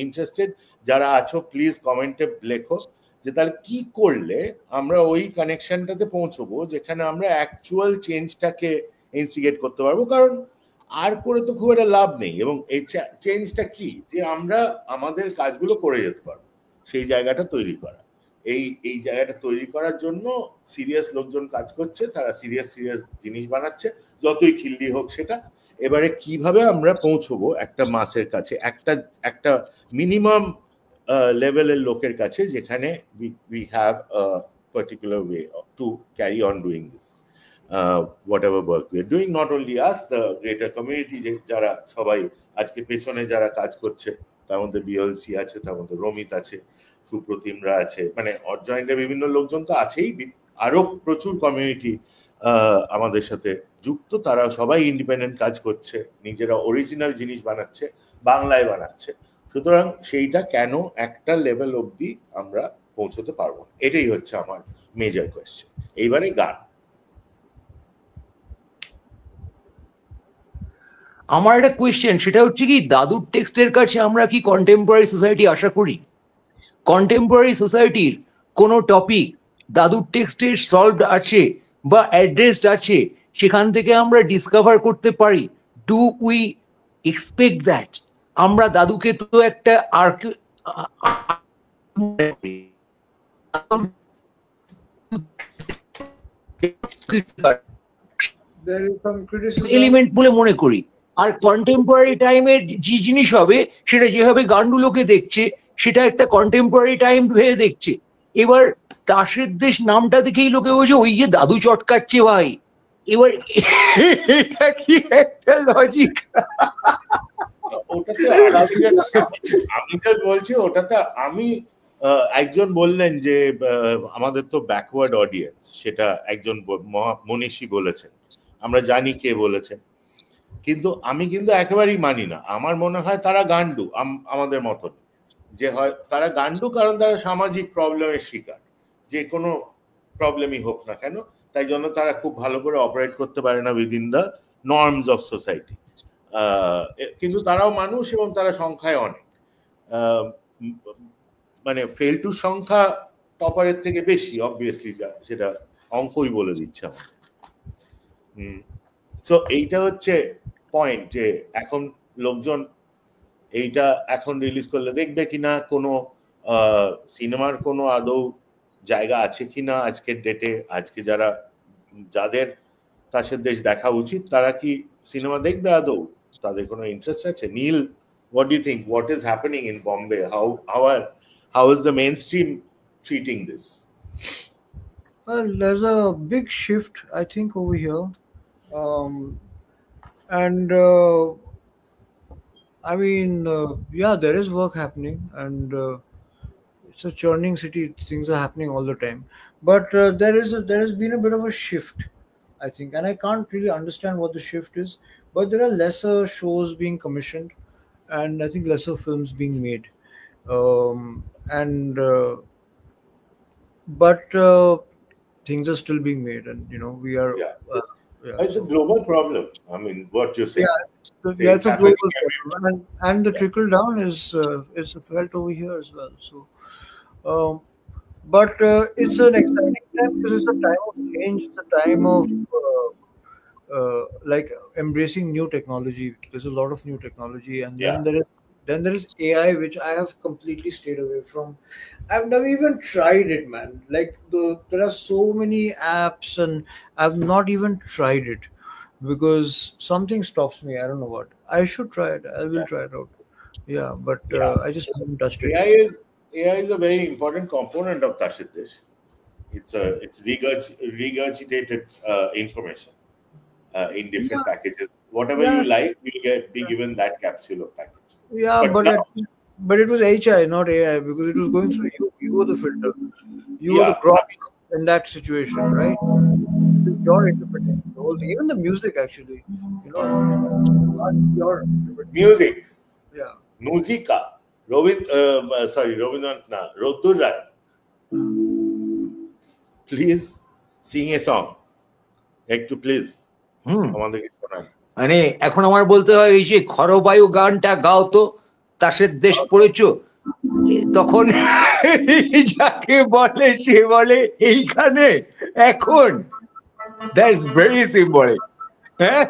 ইন্টারেস্টেড। যারা আছো প্লিজ কমেন্টে লেখো যে তাহলে কি করলে আমরা ওই কানেকশনটাতে পৌঁছবো, যেখানে আমরা অ্যাকচুয়াল চেঞ্জটাকে ইনস্টিগেট করতে পারবো। কারণ আর করে তো খুব একটা লাভ নেই, এবং এই চেঞ্জটা কি, যে আমরা আমাদের কাজগুলো করে যেতে পারবো, সেই জায়গাটা তৈরি করা। এই জায়গাটা তৈরি করার জন্য সিরিয়াস লোকজন কাজ করছে, তারা সিরিয়াস জিনিস বানাচ্ছে, যতই খিল্লি হোক সেটা। এবারে কিভাবে আমরা পৌঁছবো একটা মাসের কাছে, একটা মিনিমাম লেভেলের লোকের কাছে, যেখানে we have a particular way to carry on doing this. whatever work we are doing, not only us, the greater community যারা সবাই আজকে পেছনে যারা কাজ করছে, তার মধ্যে বিএলসি আছে, তার মধ্যে রমিত আছে, সুপ্রতিমরা আছে, মানে অরজয়েন্টের বিভিন্ন লোকজন তো আছেই, আরো প্রচুর কমিউনিটি আমাদের সাথে যুক্ত, তারা সবাই ইন্ডিপেন্ডেন্ট কাজ করছে, নিজেরা অরিজিনাল জিনিস বানাচ্ছে, বাংলায় বানাচ্ছে। সুতরাং সেইটা কেন একটা লেভেল অবধি আমরা পৌঁছতে পারবো না, এটাই হচ্ছে আমার মেজর কোয়েশ্চেন। এইবারে গান, আমার একটা কোয়েশ্চেন, সেটা হচ্ছে কি দাদুর টেক্সটের কাছে আমরা কি কন্টেম্পোরারি সোসাইটি আশা করি? কন্টেম্পোরারি সোসাইটির কোনো টপিক দাদুর টেক্সটে সলভড আছে বা অ্যাড্রেসড আছে, সেখান থেকে আমরা ডিসকভার করতে পারি? Do we expect that? আমরা দাদুকে তো একটা এলিমেন্ট বলে মনে করি, আর কন্টেম্পোরারি টাইমের যে জিনিস হবে সেটা যেভাবে গান্ডুলোকে দেখছে সেটা একটা কন্টেম্পোরারি টাইম ভেবে দেখছে। এবার তাসের দেশ নামটা দেখেই লোকে বলছে ওই যে দাদু চটকাচ্ছে ভাই। এবার এটা কি একটা লজিক? ওটাতে আমি তো বলছি, ওটাতে আমি একজন বললেন যে আমাদের তো ব্যাকওয়ার্ড অডিয়েন্স, সেটা একজন মনীষী বলেছেন, আমরা জানি কে বলেছেন, কিন্তু আমি কিন্তু একেবারেই মানি না। আমার মনে হয় তারা গান্ডু আমাদের মতন, যে হয় তারা গান্ডু কারণ তারা সামাজিক প্রবলেমের শিকার, যে কোনো প্রবলেমই হোক না কেন, তাই জন্য তারা খুব ভালো করে অপারেট করতে পারে না within the norms of society. কিন্তু তারাও মানুষ এবং তারা সংখ্যায় অনেক, মানে ফেল টু সংখ্যা টপারের থেকে বেশি, অবভিয়াসলি সেটা অঙ্কই বলে দিচ্ছে আমাদের। সো এইটা হচ্ছে পয়েন্ট, যে এখন লোকজন এইটা এখন রিলিজ করলে দেখবে কিনা, কোনো সিনেমার কোনো আদৌ জায়গা আছে কিনা আজকের ডেটে, আজকে যাদের তাসের দেশ দেখা উচিত তারা কি সিনেমা দেখবে আদৌ, তাদের কোনো ইন্টারেস্ট আছে? নীল, what do you think, what is happening in Bombay, how is the mainstream treating this? Well, there's a big shift, I think, over here, and I mean, yeah, there is work happening, and it's a churning city. Things are happening all the time, but there has been a bit of a shift, I think, and I can't really understand what the shift is, but there are lesser shows being commissioned, and I think lesser films being made, and but things are still being made, and we are. Yeah. It's a global problem. I mean, what you're saying. Yeah, it's a global problem, and the trickle down is felt over here as well. So, but it's an exciting time because it's a time of change. It's a time of like embracing new technology. There's a lot of new technology, and then there is AI, which I have completely stayed away from. I've never even tried it, man. Like there are so many apps, and I've not even tried it because something stops me. I don't know what. I should try it. I will try it out. Yeah, but I just haven't touched it. AI is a very important component of Tashet Desh. It's regurgitated information in different packages. Whatever you like, you'll be given that capsule of package. Yeah, but it was HI, not AI, because it was going through you. You were the filter. You were the grok in that situation, right? Your interpretation, even the music, actually. Your music. Yeah. Musica. Robindranath na. Rodur Rai. Please sing a song. Ekটু please. আমাদেরকে শোনান। মানে এখন আমার বলতে হয় এই যে খরবায়ু গানটা গাও তো, তাসের দেশ পড়েছো, তখন যাকে বলে সে বলে এইখানে এখন, দ্যাটস ভেরি সিম্বলিক। হ্যাঁ,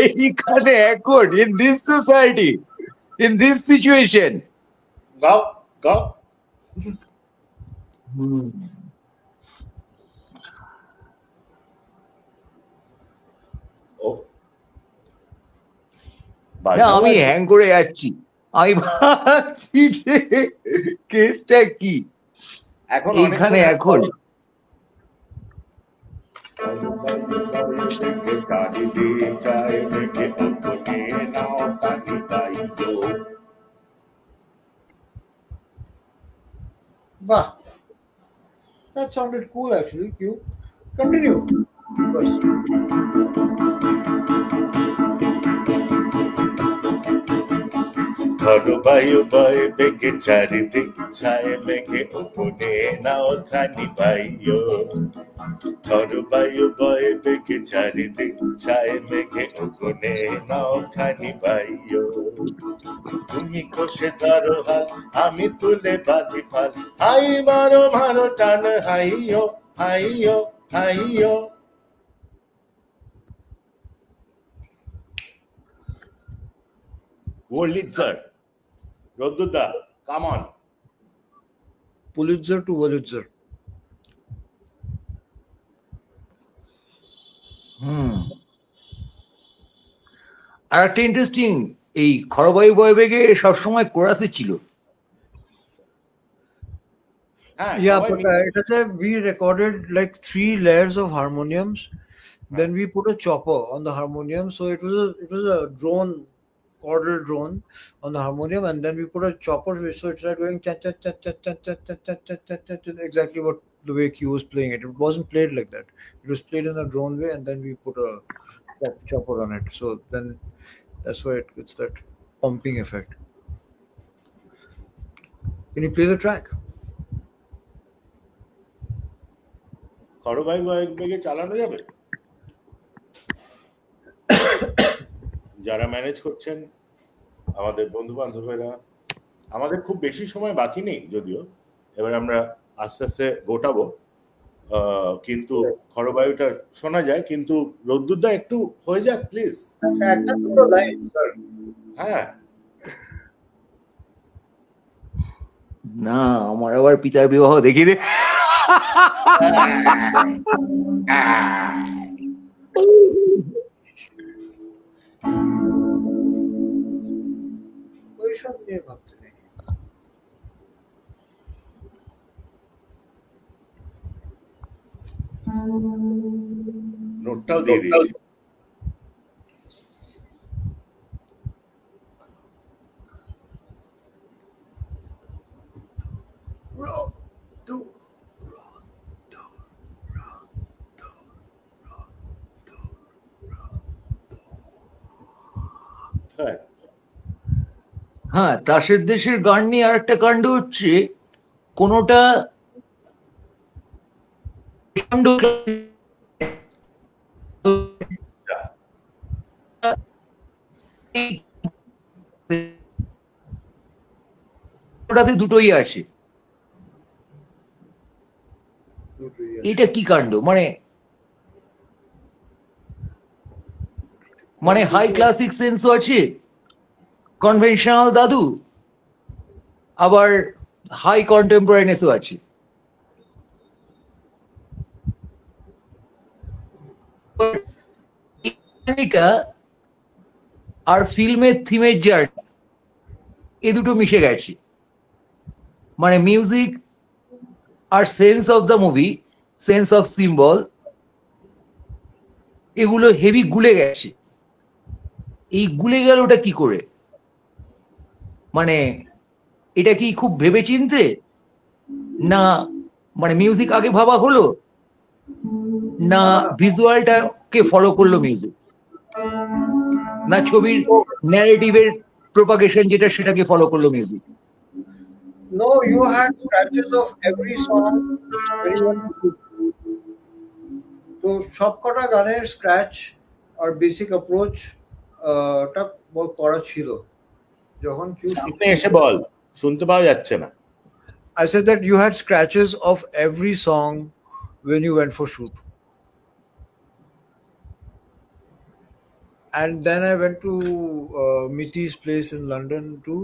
এইখানে এখন, in this society, in this situation, গাও গাও। না, আমি হ্যাং করে যাচ্ছি, আমি ভাবছি যে কেসটা কি এখন এখানে এখন। চারিদিক চায় মেঘে ওপরে নাও কানি বাইও। Bah, that sounded cool actually. Q. Continue. First. ধরো বায়ু বয় বেগে চারিদিক ছায় মেঘে ওপরে নাও খানি বাইও। ধরো বায়ু বয় বেগে চারিদিক ছায় মেঘে ওপরে নাও খানি বাইও। তুমি কষে ধরো হাল আমি তুলে বাঁধি ফাল, হাই মারো মারো টান হাইও হাইও হাইও। Wolitzer, Rodduda, come on. Pulitzer to Wolitzer. আর একটা ইন্টারেস্টিং, এই খরবায়ু বয় বেগে সবসময় কোরাসে ছিল। Yeah, but we recorded like 3 layers of harmoniums. Then we put a chopper on the harmonium, so it was a drone, chordal drone on the harmonium, and then we put a chopper, so it started going exactly what the way Q was playing it. It wasn't played like that. It was played in a drone way, and then we put a chopper on it. So then that's why it gets that pumping effect. Can you play the track? খরবায়ু বেগে চালানো যাবে? যারা manage করছেন আমাদের বন্ধু বান্ধবেরা, আমাদের খুব বেশি সময় বাকি নেই যদিও, এবার আমরা আস্তে আস্তে গোটাবো, কিন্তু খরবায়ুটা শোনা যায়, কিন্তু রোদ্দুরদা একটু হয়ে যাক প্লিজ। হ্যাঁ না, আমার আবার পিতার বিবাহ দেখিয়ে দে। ওইসব নিয়ে ভাবতে নেই। নোটটাও দিয়ে দিয়েছি। হ্যাঁ, তাসের দেশের গান নিয়ে আর একটা কাণ্ড হচ্ছে, কোনোটা ওটাতে দুটোই আসে। এটা কি কাণ্ড? মানে হাই ক্লাসিক সেন্সও আছে, কনভেনশনাল দাদু, আবার হাই কন্টেম্পোরারিনেসও আছে। আর ফিল্মের থিমের জার্নি, এ দুটো মিশে গেছে। মানে মিউজিক আর sense of the movie, sense of symbol, এগুলো হেভি গুলে গেছে। এই গুলে গেল ওটা কি করে? মানে এটা কি খুব ভেবে চিনতে, না মানে মিউজিক আগে ভাবা হলো, না ভিজুয়ালটাকে ফলো করলো মিউজিক, না ছবির ন্যারেটিভের প্রপাগেশন যেটা সেটাকে ফলো করলো music? No, you had scratches of every song when you went to shoot. তো সবকটা গানের স্ক্র্যাচ আর বেসিক অ্যাপ্রোচ টা করা ছিল যখন সামনে এসে বল, শুনতে পাওয়া যাচ্ছে না। I said that you had scratches of every song when you went for shoot. And then I went to Mithi's place in London to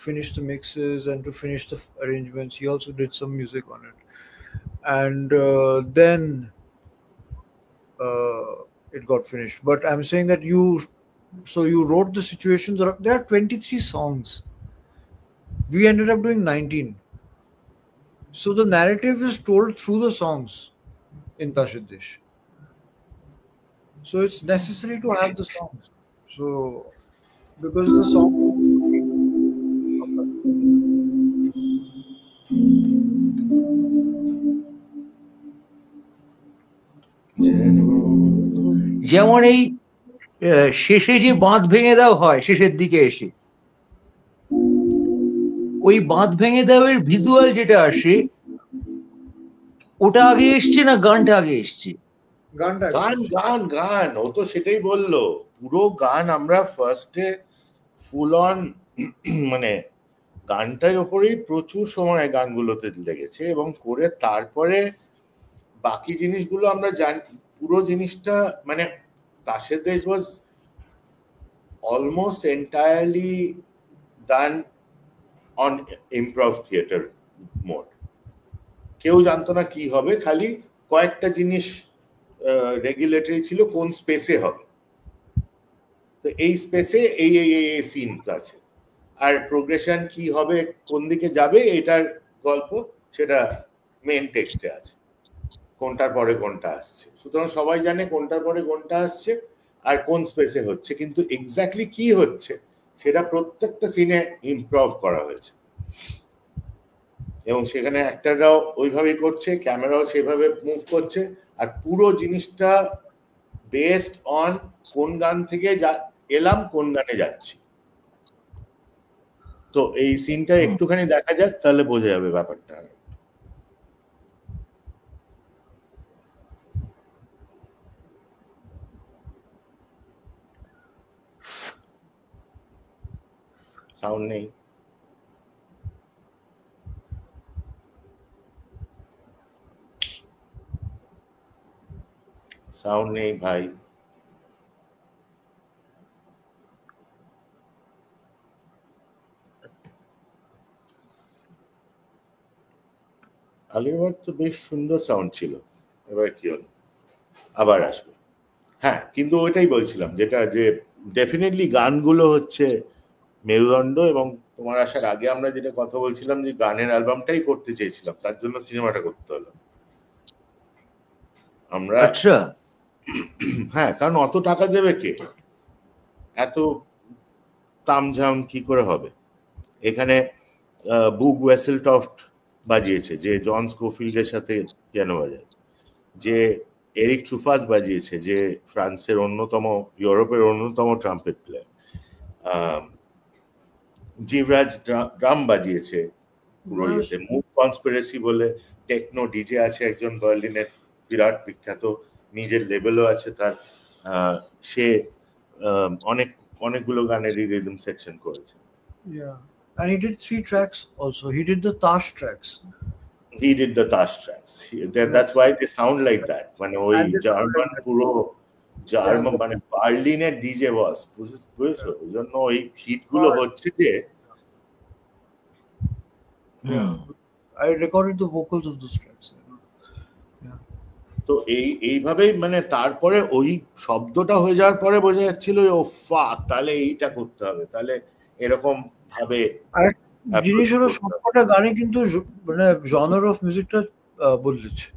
finish the mixes and to finish the arrangements. He also did some music on it. And then it got finished. But I'm saying that you wrote the situations. There are 23 songs. We ended up doing 19. So the narrative is told through the songs in Tashid Desh. So it's necessary to have the songs. So because the song যেমন এই শেষে যে বাঁধ ভেঙে দেওয়া হয় শেষের দিকে এসে, ওই বাঁধ ভেঙে দেওয়ার ভিজুয়াল যেটা আসে ওটা আগে এসছে না গানটা আগে এসছে? গানটা গান গান গান ও তো সেটাই বললো, পুরো গান আমরা ফার্স্টে ফুল অন মানে গানটার ওপরেই প্রচুর সময় গানগুলোতে লেগেছে এবং করে তারপরে বাকি জিনিসগুলো আমরা জানি। পুরো জিনিসটা মানে Tasher Desh was almost entirely done on improv theatre mode. কেউ জানতো না কি হবে, খালি কয়েকটা জিনিস রেগুলেটরি ছিল কোন স্পেসে হবে, তো এই স্পেসে এই এই এই সিনস আছে, আর প্রোগ্রেশন কি হবে কোন দিকে যাবে এটার গল্প সেটা মেন টেক্সটে আছে, কোনটার পরে কোনটা আসছে। সুতরাং সবাই জানে কোনটার পরে কোনটা আসছে আর কোন স্পেসে হচ্ছে, কিন্তু এক্স্যাক্টলি কি হচ্ছে সেটা প্রত্যেকটা সিনে ইমপ্রভ করা হয়েছে এবং সেখানে অ্যাক্টররাও ওইভাবেই করছে, ক্যামেরাও সেভাবে মুভ করছে, আর পুরো জিনিসটা বেসড অন কোন গান থেকে এলাম কোন গানে যাচ্ছি। তো এই সিনটা একটুখানি দেখা যাক, তাহলে বোঝা যাবে ব্যাপারটা। সাউন্ড নেই। সাউন্ড নেই ভাই। আগেরবার তো বেশ সুন্দর সাউন্ড ছিল, এবার কি হলো? আবার আসবে। হ্যাঁ, কিন্তু ওইটাই বলছিলাম যেটা, যে ডেফিনেটলি গানগুলো হচ্ছে মেরুদণ্ড, এবং তোমার আসার আগে আমরা যেটা কথা বলছিলাম যে গানের অ্যালবামটাই করতে চেয়েছিলাম, তার জন্য সিনেমাটা করতে হলো আমরা। আচ্ছা, হ্যাঁ, কারণ অত টাকা দেবে কে, এত তামঝাম কি করে হবে? এখানে বুক ওয়েসেলটফট বাজিয়েছে, যে জন স্কোফিল্ডের সাথে পিয়ানো বাজায়, যে এরিক ট্রুফাস বাজিয়েছে, যে ফ্রান্সের অন্যতম, ইউরোপের অন্যতম ট্রাম্পেট প্লেয়ার, জিভরাজ ড্রাম বাজিয়েছে পুরো ইয়েতে। মুভ কনস্পিরেসি বলে টেকনো ডিজে আছে একজন বার্লিনের, বিরাট বিখ্যাত, নিজের লেভেলও আছে তার, সে অনেকগুলো গানেরই রিদম সেকশন করেছে। Yeah, and he did 3 tracks also. He did the Tash tracks. He did the Tash tracks. That's why they sound like that. মানে ওই জার্মান, পুরো জার্মান, মানে বার্লিনের ডিজে বস, বুঝেছো? ওই জন্য ওই হিট গুলো হচ্ছে যে। I recorded the vocals of those tracks. তো এইভাবেই মানে তারপরে ওই শব্দটা হয়ে যাওয়ার পরে বোঝা যাচ্ছিল ও ফাক, তাহলে এইটা করতে হবে, তাহলে এরকম ভাবে। আর জিনিস হলো সবকটা গানে কিন্তু মানে জনর অফ মিউজিকটা বদলেছে।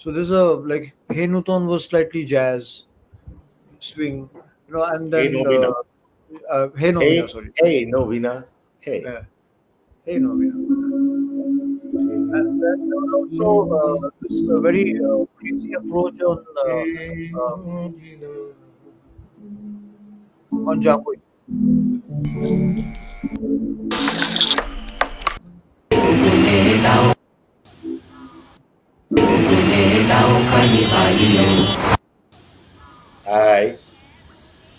So there's a like Hey Nuton was slightly jazz swing, you know, and then Hey Novina, sorry. Hey Novina. Hey. Yeah. Hey Novina. And then there was also this very crazy approach on Japui.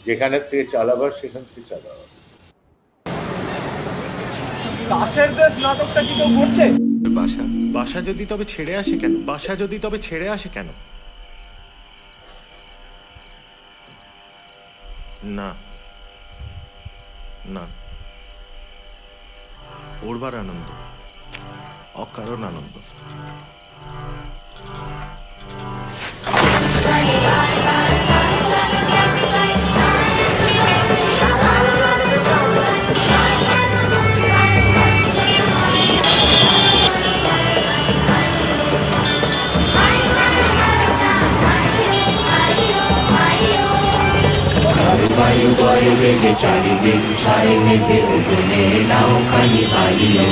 যেখানে থেকে চালাবার সেখান থেকে চালাবার। দাসের দেশ নাটকটা কি কেউ করছে? বাসা যদি তবে ছেড়ে আসে কেন? বাসা যদি তবে ছেড়ে আসে কেন? না না, ওরবার আনন্দ, অকারণ আনন্দ। বেগে চারিদিক ছায় মেঘে উঠোনে নাও খানি বাড়িও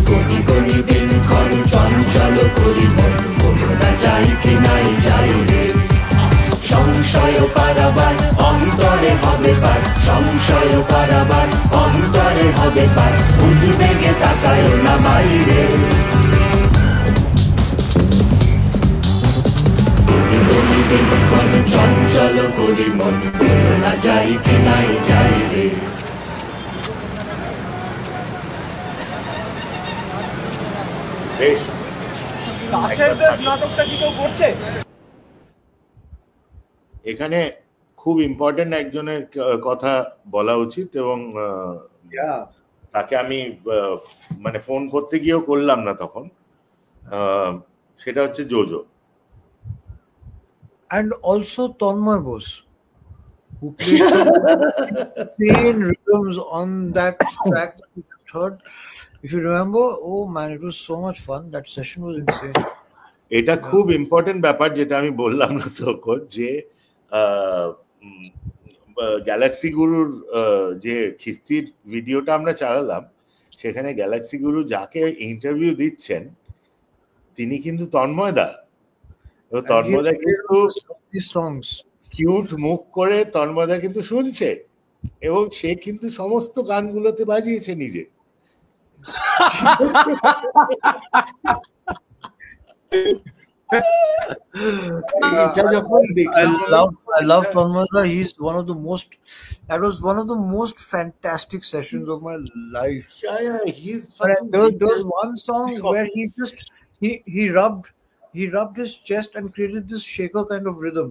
গনি গনি দিন ক্ষণ চঞ্চল করি মন কোনো না যাই কি নাই যাই রে সংশয় পারাবার অন্তরে হবে পার সংশয় পারাবার অন্তরে হবে পার উদ্বেগে তাকায় না বাইরে গনি গনি দিন ক্ষণ চঞ্চল করি মন কোনো না যাই কি নাই যাই রে বেশ দাসের দেশ নাটকটা কি কেউ করছে? এখানে খুব ইম্পর্টেন্ট একজনের কথা বলা উচিত এবং তাকে আমি মানে ফোন করতে গিয়েও করলাম না তখন, সেটা হচ্ছে JoJo and also Tanmoy Bose, who played insane rhythms on that track that we heard. If you remember, oh man, it was so much fun. That session was insane. এটা খুব ইম্পর্টেন্ট ব্যাপার যেটা আমি বললাম না তখন, যে গ্যালাক্সি গুরুর যে খিস্তির ভিডিওটা আমরা চালালাম, সেখানে গ্যালাক্সি গুরু যাকে ইন্টারভিউ দিচ্ছেন তিনি কিন্তু তন্ময়দা। তন্ময়দা কিন্তু কিউট মুখ করে তন্ময়দা কিন্তু শুনছে এবং সে কিন্তু সমস্ত গানগুলোতে বাজিয়েছে নিজে। I love Tanmoyda. He's one of the most. That was one of the most fantastic sessions of my life. Yeah, he's. There was one song where he rubbed his chest and created this shaker kind of rhythm.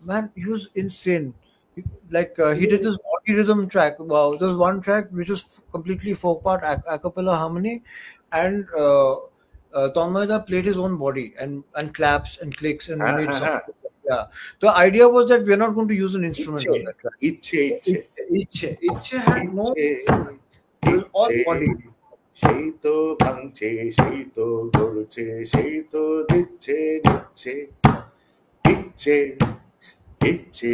Man, he was insane. He did this body rhythm track. Wow, there was one track which was completely folk part a cappella harmony, and Tanmoyda played his own body and claps and clicks and made sound. Yeah, the idea was that we're not going to use an instrument on that track. Itche had no all body. সেই তো ভাঙছে, সেই তো গড়ছে, সেই তো দিচ্ছে নিচ্ছে ইচ্ছে ইচ্ছে।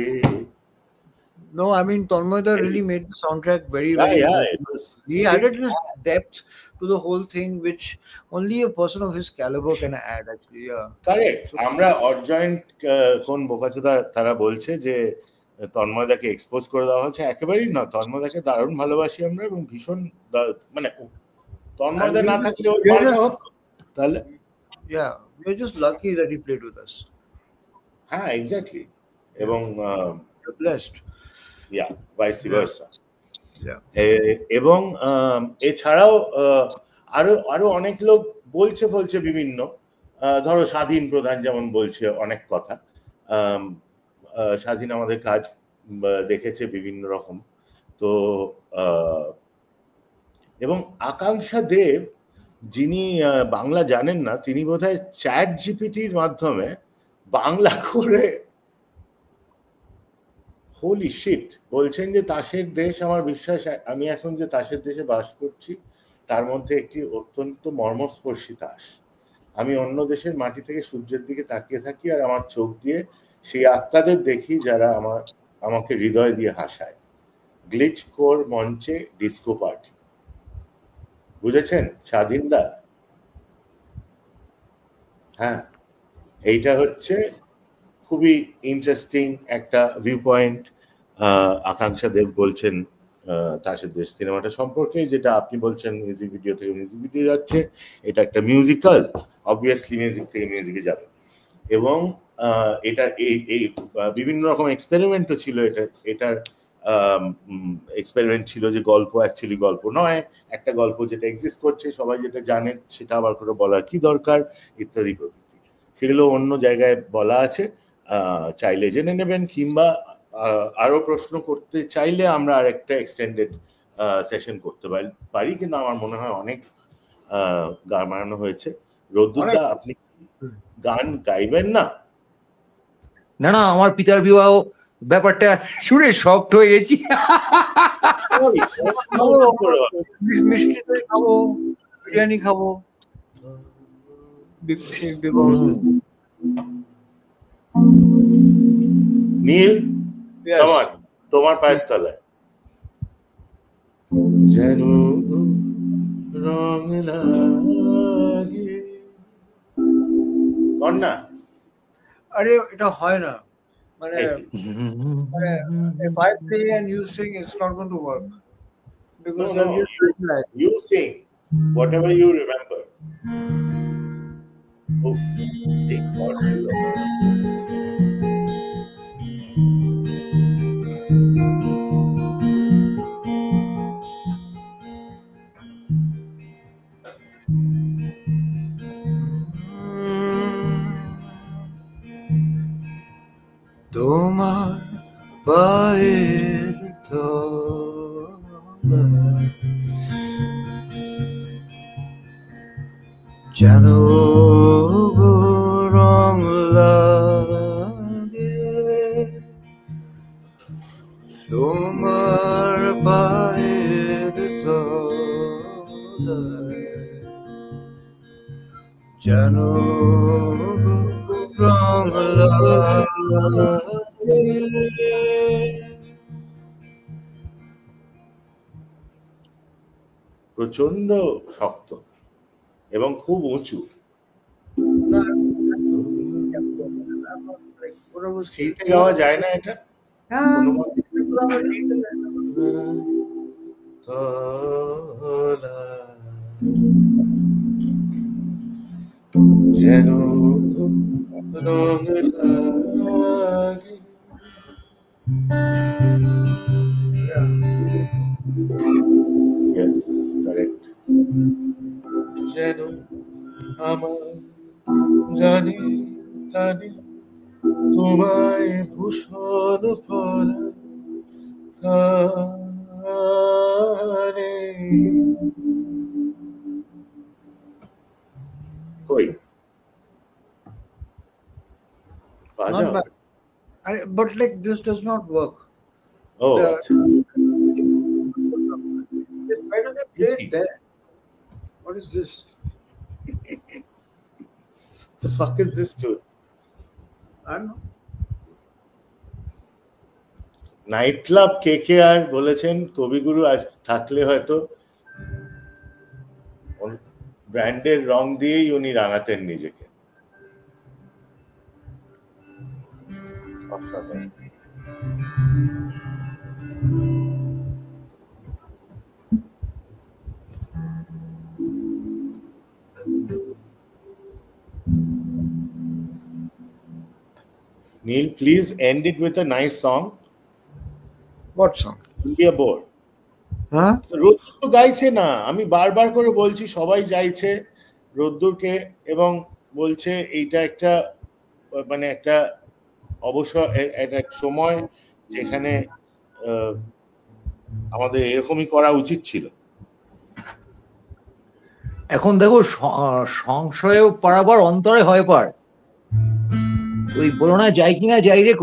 No, I mean Tanmoyda really made the soundtrack very he added this depth to the whole thing which only a person of his caliber can add actually. Yeah, correct. আমরা অরজয়েন্ট কোন বোকাচোদা তারা বলছে যে তন্ময়দাকে এক্সপোজ করে দেওয়া হচ্ছে, একেবারেই না। তন্ময়দাকে দারুণ ভালোবাসি আমরা এবং ভীষণ, মানে তন্ময়দা না থাকলে ওর পাল্টা হতো তাহলে। Yeah, we're just lucky that he played with us. হ্যাঁ, এক্স্যাক্টলি। এবং blessed. Yeah, vice versa. Yeah. এবং এছাড়াও আরো অনেক লোক বলছে বিভিন্ন, ধরো স্বাধীন প্রধান যেমন বলছে অনেক কথা। স্বাধীন আমাদের কাজ দেখেছে বিভিন্ন রকম। তো এবং আকাঙ্ক্ষা দেব, যিনি বাংলা জানেন না, তিনি বোধহয় চ্যাট জিপিটির মাধ্যমে বাংলা করে হোলি শিট বলছেন যে তাসের দেশ আমার বিশ্বাস, আমি এখন যে তাসের দেশে বাস করছি তার মধ্যে একটি অত্যন্ত মর্মস্পর্শী তাস। আমি অন্য দেশের মাটি থেকে সূর্যের দিকে তাকিয়ে থাকি আর আমার চোখ দিয়ে সেই আত্মাদের দেখি যারা আমাকে হৃদয় দিয়ে হাসায়। গ্লিচ কোর মঞ্চে ডিস্কো পার্টি। বুঝেছেন স্বাধীনদা? হ্যাঁ, এইটা হচ্ছে খুবই ইন্টারেস্টিং একটা ভিউ পয়েন্ট। আকাঙ্ক্ষা দেব বলছেন তাসের দেশ সিনেমাটা সম্পর্কে, যেটা আপনি বলছেন মিউজিক ভিডিও থেকে মিউজিক ভিডিও যাচ্ছে, এটা একটা মিউজিক্যাল, অবভিয়াসলি মিউজিক থেকে মিউজিকে যাবে। এবং এটা এই বিভিন্ন রকম এক্সপেরিমেন্টও ছিল। এটার এক্সপেরিমেন্ট ছিল যে গল্প অ্যাকচুয়ালি গল্প নয়, একটা গল্প যেটা এক্সিস্ট করছে, সবাই যেটা জানেন সেটা আবার করে বলার কি দরকার, ইত্যাদি প্রভৃতি। সেগুলো অন্য জায়গায় বলা আছে, চাইলে জেনে নেবেন, কিংবা আরো প্রশ্ন করতে চাইলে আমরা আরেকটা এক্সটেন্ডেড সেশন করতে পারি, কিন্তু আমার মনে হয় অনেক গান বানানো হয়েছে। রোদ্দুরদা, আপনি গান গাইবেন না? না না, আমার পিতার বিবাহ ব্যাপারটা শুনে শকড হয়ে গেছি। মিষ্টি খাবো, বিরিয়ানি খাবো। সেই বিবাহ নীল Yes. তোমার পায়ের তলায় যেন রং লাগে কন্যা আরে এটা হয় না মানে if I play and you sing it's not going to work because No, they'll no. just like You sing whatever you remember. Oof, big possible. তোমার পায়ের তলায় যেন গো রং লাগে তোমার পায়ের তলায় যেন গো রং লাগে প্রচন্ড শক্ত এবং খুব উঁচু শীতে গাওয়া যায় না এটা কোনো মতে? যেন রং লাগে Yes, correct. যেন আমার জানি জানি তোমায় ভূষণ ফলা কারে কই বাজাও Not bad. But like this does not work. ও The- আচ্ছা Why do they play it there? What is this? the fuck is this dude? I don't know. Night club KKR বলেছেন কবিগুরু আজ থাকলে হয়তো ব্র্যান্ডের রং দিয়েই উনি রাঙাতেন নিজেকে অসাধারণ। Neil, please end it with a nice song. What song? You'll be bored. Huh? রোদ্দুর তো গাইছে না, আমি বারবার করে বলছি সবাই চাইছে রোদ্দুরকে এবং বলছে এইটা একটা মানে একটা অবসর একটা সময় যেখানে আমাদের এরকমই করা উচিত ছিল। এখন দেখো সংশয় পারাবার অন্তরে হয় পার, ওই বলো না যাই কিনা যাই রে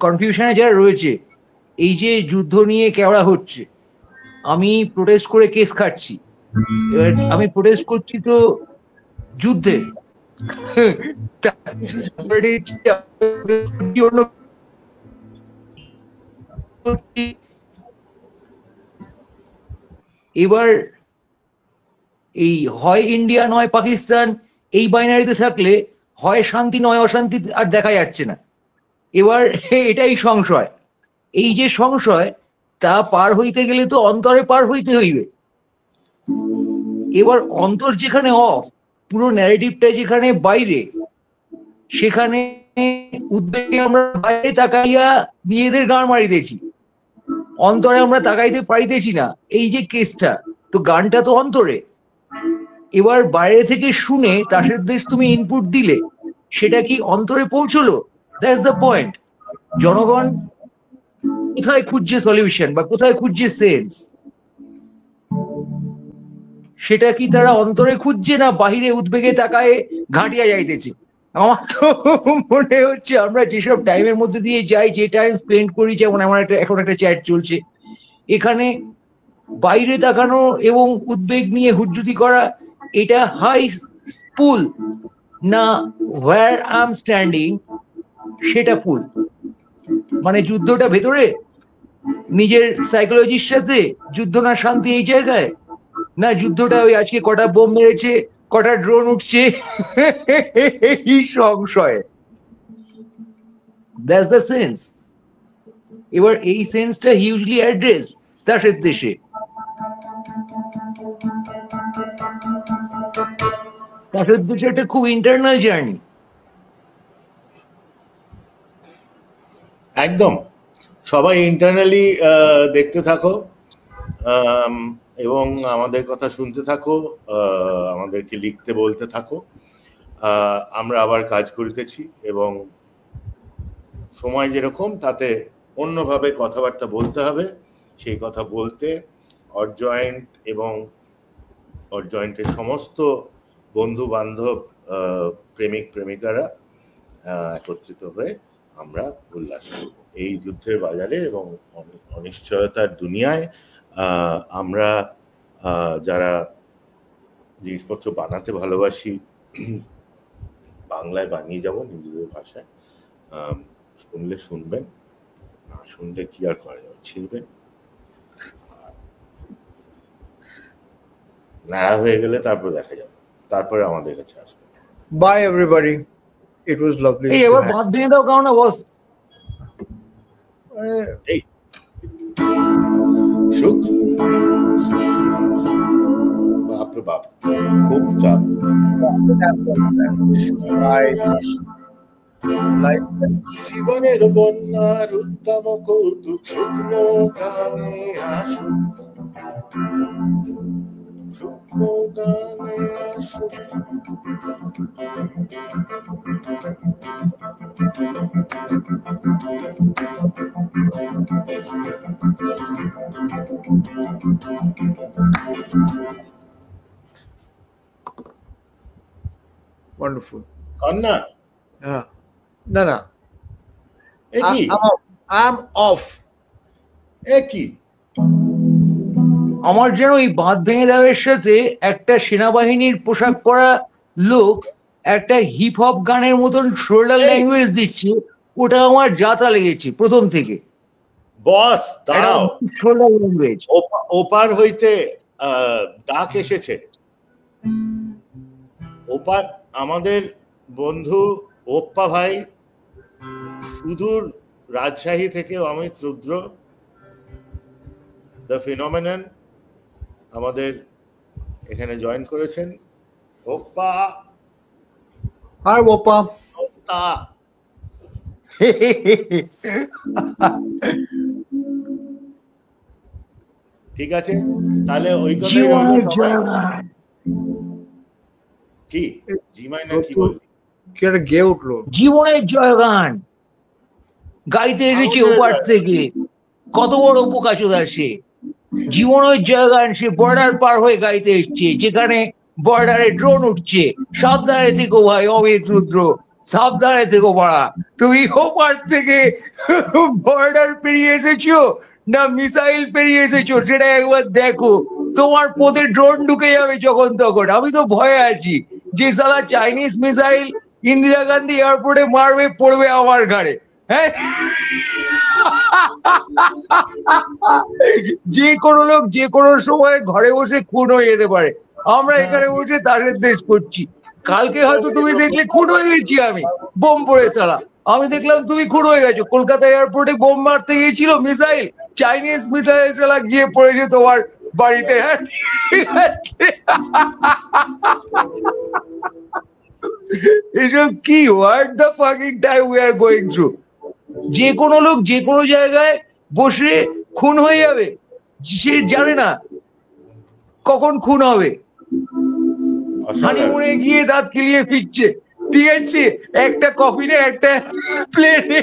কনফিউশনে যারা রয়েছে, এই যে যুদ্ধ নিয়ে কেওড়া হচ্ছে, আমি প্রোটেস্ট করে কেস খাচ্ছি, এবার আমি প্রোটেস্ট করছি তো যুদ্ধে, এবার এই হয় ইন্ডিয়া নয় পাকিস্তান এই বাইনারিতে থাকলে হয় শান্তি নয় অশান্তি আর দেখা যাচ্ছে না। এবার এটাই সংশয়, এই যে সংশয় তা পার হইতে গেলে তো অন্তরে পার হইতে হইবে। এবার অন্তর যেখানে অফ, পুরো ন্যারেটিভটা যেখানে বাইরে, সেখানে উদ্বেগে আমরা বাইরে তাকাইয়া নিজেদের গান মারিতেছি, অন্তরে আমরা তাকাইতে পারিতেছি না। এই যে কেসটা, তো গানটা তো অন্তরে, এবার বাইরে থেকে শুনে তাসের দেশ তুমি ইনপুট দিলে, সেটা কি অন্তরে পৌঁছলো? That's the point. জনগণ কোথায় খুঁজছে সলিউশন বা কোথায় খুঁজছে সেন্স, সেটা কি তারা অন্তরে খুঁজছে না বাহিরে উদ্বেগে তাকায় ঘাটিয়া যাইতেছে? আমার তো মনে হচ্ছে আমরা যেসব টাইমের মধ্যে দিয়ে যাই, যে টাইম স্পেন্ড করি, যেমন আমার এখন একটা চ্যাট চলছে, এখানে বাইরে তাকানো এবং উদ্বেগ নিয়ে হুজ্জুতি করা, এটা হাই স্কুল না where I'm standing সেটা ফুল, মানে যুদ্ধটা ভেতরে নিজের সাইকোলজির সাথে, যুদ্ধ না শান্তি এই জায়গায়, না যুদ্ধটা ওই আজকে কটা বোম মেরেছে, কটা ড্রোন উঠছে এই সংশয়। That's the sense. এবার এই সেন্সটা হিউজলি অ্যাড্রেস তাসের দেশে। তাসের দেশে একটা খুব ইন্টারনাল জার্নি। একদম, সবাই ইন্টারনালি দেখতে থাকো এবং আমাদের কথা শুনতে থাকো, আমাদেরকে লিখতে বলতে থাকো। আমরা আবার কাজ করিতেছি এবং সময় যেরকম তাতে অন্যভাবে কথাবার্তা বলতে হবে, সেই কথা বলতে অরজয়েন্ট এবং অরজয়েন্টের সমস্ত বন্ধু বান্ধব, প্রেমিক প্রেমিকারা একত্রিত হয়ে আমরা উল্লাস করব এই যুদ্ধের বাজারে এবং অনিশ্চয়তার দুনিয়ায়। আমরা যারা জিনিসপত্র বানাতে ভালোবাসি, বাংলায় বানিয়ে যাব নিজেদের ভাষায়। শুনলে শুনবেন, না শুনলে কি আর করা যাবে, ছিলবেন। নাড়া হয়ে গেলে তারপর দেখা যাবে, তারপরে আমাদের কাছে আসবে। Bye everybody, it was lovely. এই এবার বাদ ভেঙে দাও কারণ বস। এই সুখ বাপরে বাপ, খুব চাপ। জীবনের বন্যার উত্তম কৌতুক শুকনো গানে আসুক, শুকনো গানে আসুক। Wonderful. কন্যা Yeah. No. I'm off. কি আমার যেন এই বাঁধ ভেঙে দেওয়ার সাথে একটা সেনাবাহিনীর পোশাক পরা লোক একটা হিপ হপ গানের মতন শোল্ডার ল্যাঙ্গুয়েজ দিচ্ছে, ওটা আমার যাতা লেগেছে প্রথম থেকে। বস দাঁড়াও, শোল্ডার ল্যাঙ্গুয়েজ। ওপার হইতে ডাক এসেছে। ওপার আমাদের বন্ধু ওপ্পা ভাই সুদূর রাজশাহী থেকে অমিত রুদ্র দ্য ফিনোমেনন আমাদের এখানে জয়েন করেছেন। ওপ্পা, হাই ওপ্পা। ঠিক আছে, তাহলে ওই কথা কি জিমাইনা কি বললি? কি একটা গেয়ে উঠলো। জীবনের জয়গান গাইতে এসেছে ওপার থেকে, কত বড় বোকাচোদা সে। জীবনের জয়গান সে বর্ডার পার হয়ে গাইতে এসছে, যেখানে বর্ডারে ড্রোন উঠছে। সাবধানে থেকো ভাই অমিত রুদ্র, সাবধানে থেকো পাড়া। তুমি ওপার থেকে বর্ডার পেরিয়ে এসেছো না মিসাইল পেরিয়ে এসেছো সেটা একবার দেখো। তোমার পথে ড্রোন ঢুকে যাবে যখন তখন। আমি তো ভয়ে আছি যে সালা চাইনিজ মিসাইল ইন্দিরা গান্ধী এয়ারপোর্টে মারবে, পড়বে আমার ঘাড়ে। হ্যাঁ, যে কোনো লোক যে কোনো সময় ঘরে বসে খুন হয়ে যেতে পারে। আমরা এখানে বসে তাসের দেশ করছি, কালকে হয়তো তুমি দেখলে খুন হয়ে গেছি আমি, বোম পড়ে তারা। আমি দেখলাম তুমি খুন হয়ে গেছো। কলকাতা এয়ারপোর্টে বোম মারতে গিয়েছিল মিসাইল, চাইনিজ মিসাইল চালা গিয়ে পড়েছে তোমার বাড়িতে। হ্যাঁ, ঠিক আছে। এসব কি? What the fucking time we are going through. যে কোনো লোক যে কোনো জায়গায় বসে খুন হয়ে যাবে, সে জানে না কখন খুন হবে। হানিমুনে গিয়ে দাঁত কিলিয়ে ফিরছে, ঠিক আছে, একটা কফিনে একটা প্লেনে।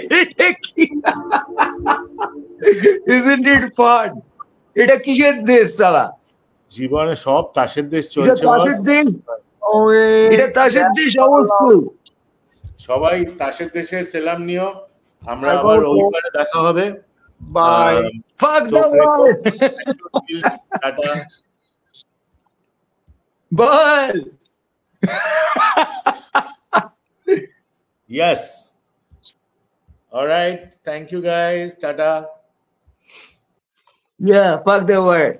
Isn't it fun? এটা কিসের দেশ সালা? জীবনে সব তাসের দেশ চলছে। এটা তাসের দেশ অবশ্যই। সবাই তাসের দেশের সেলাম নিও। আমরা আবার ওইবারে দেখা হবে। Bye. Fuck the world. Tata. Bye. Yes. All right. Thank you, guys. Tata. Yeah, fuck the word.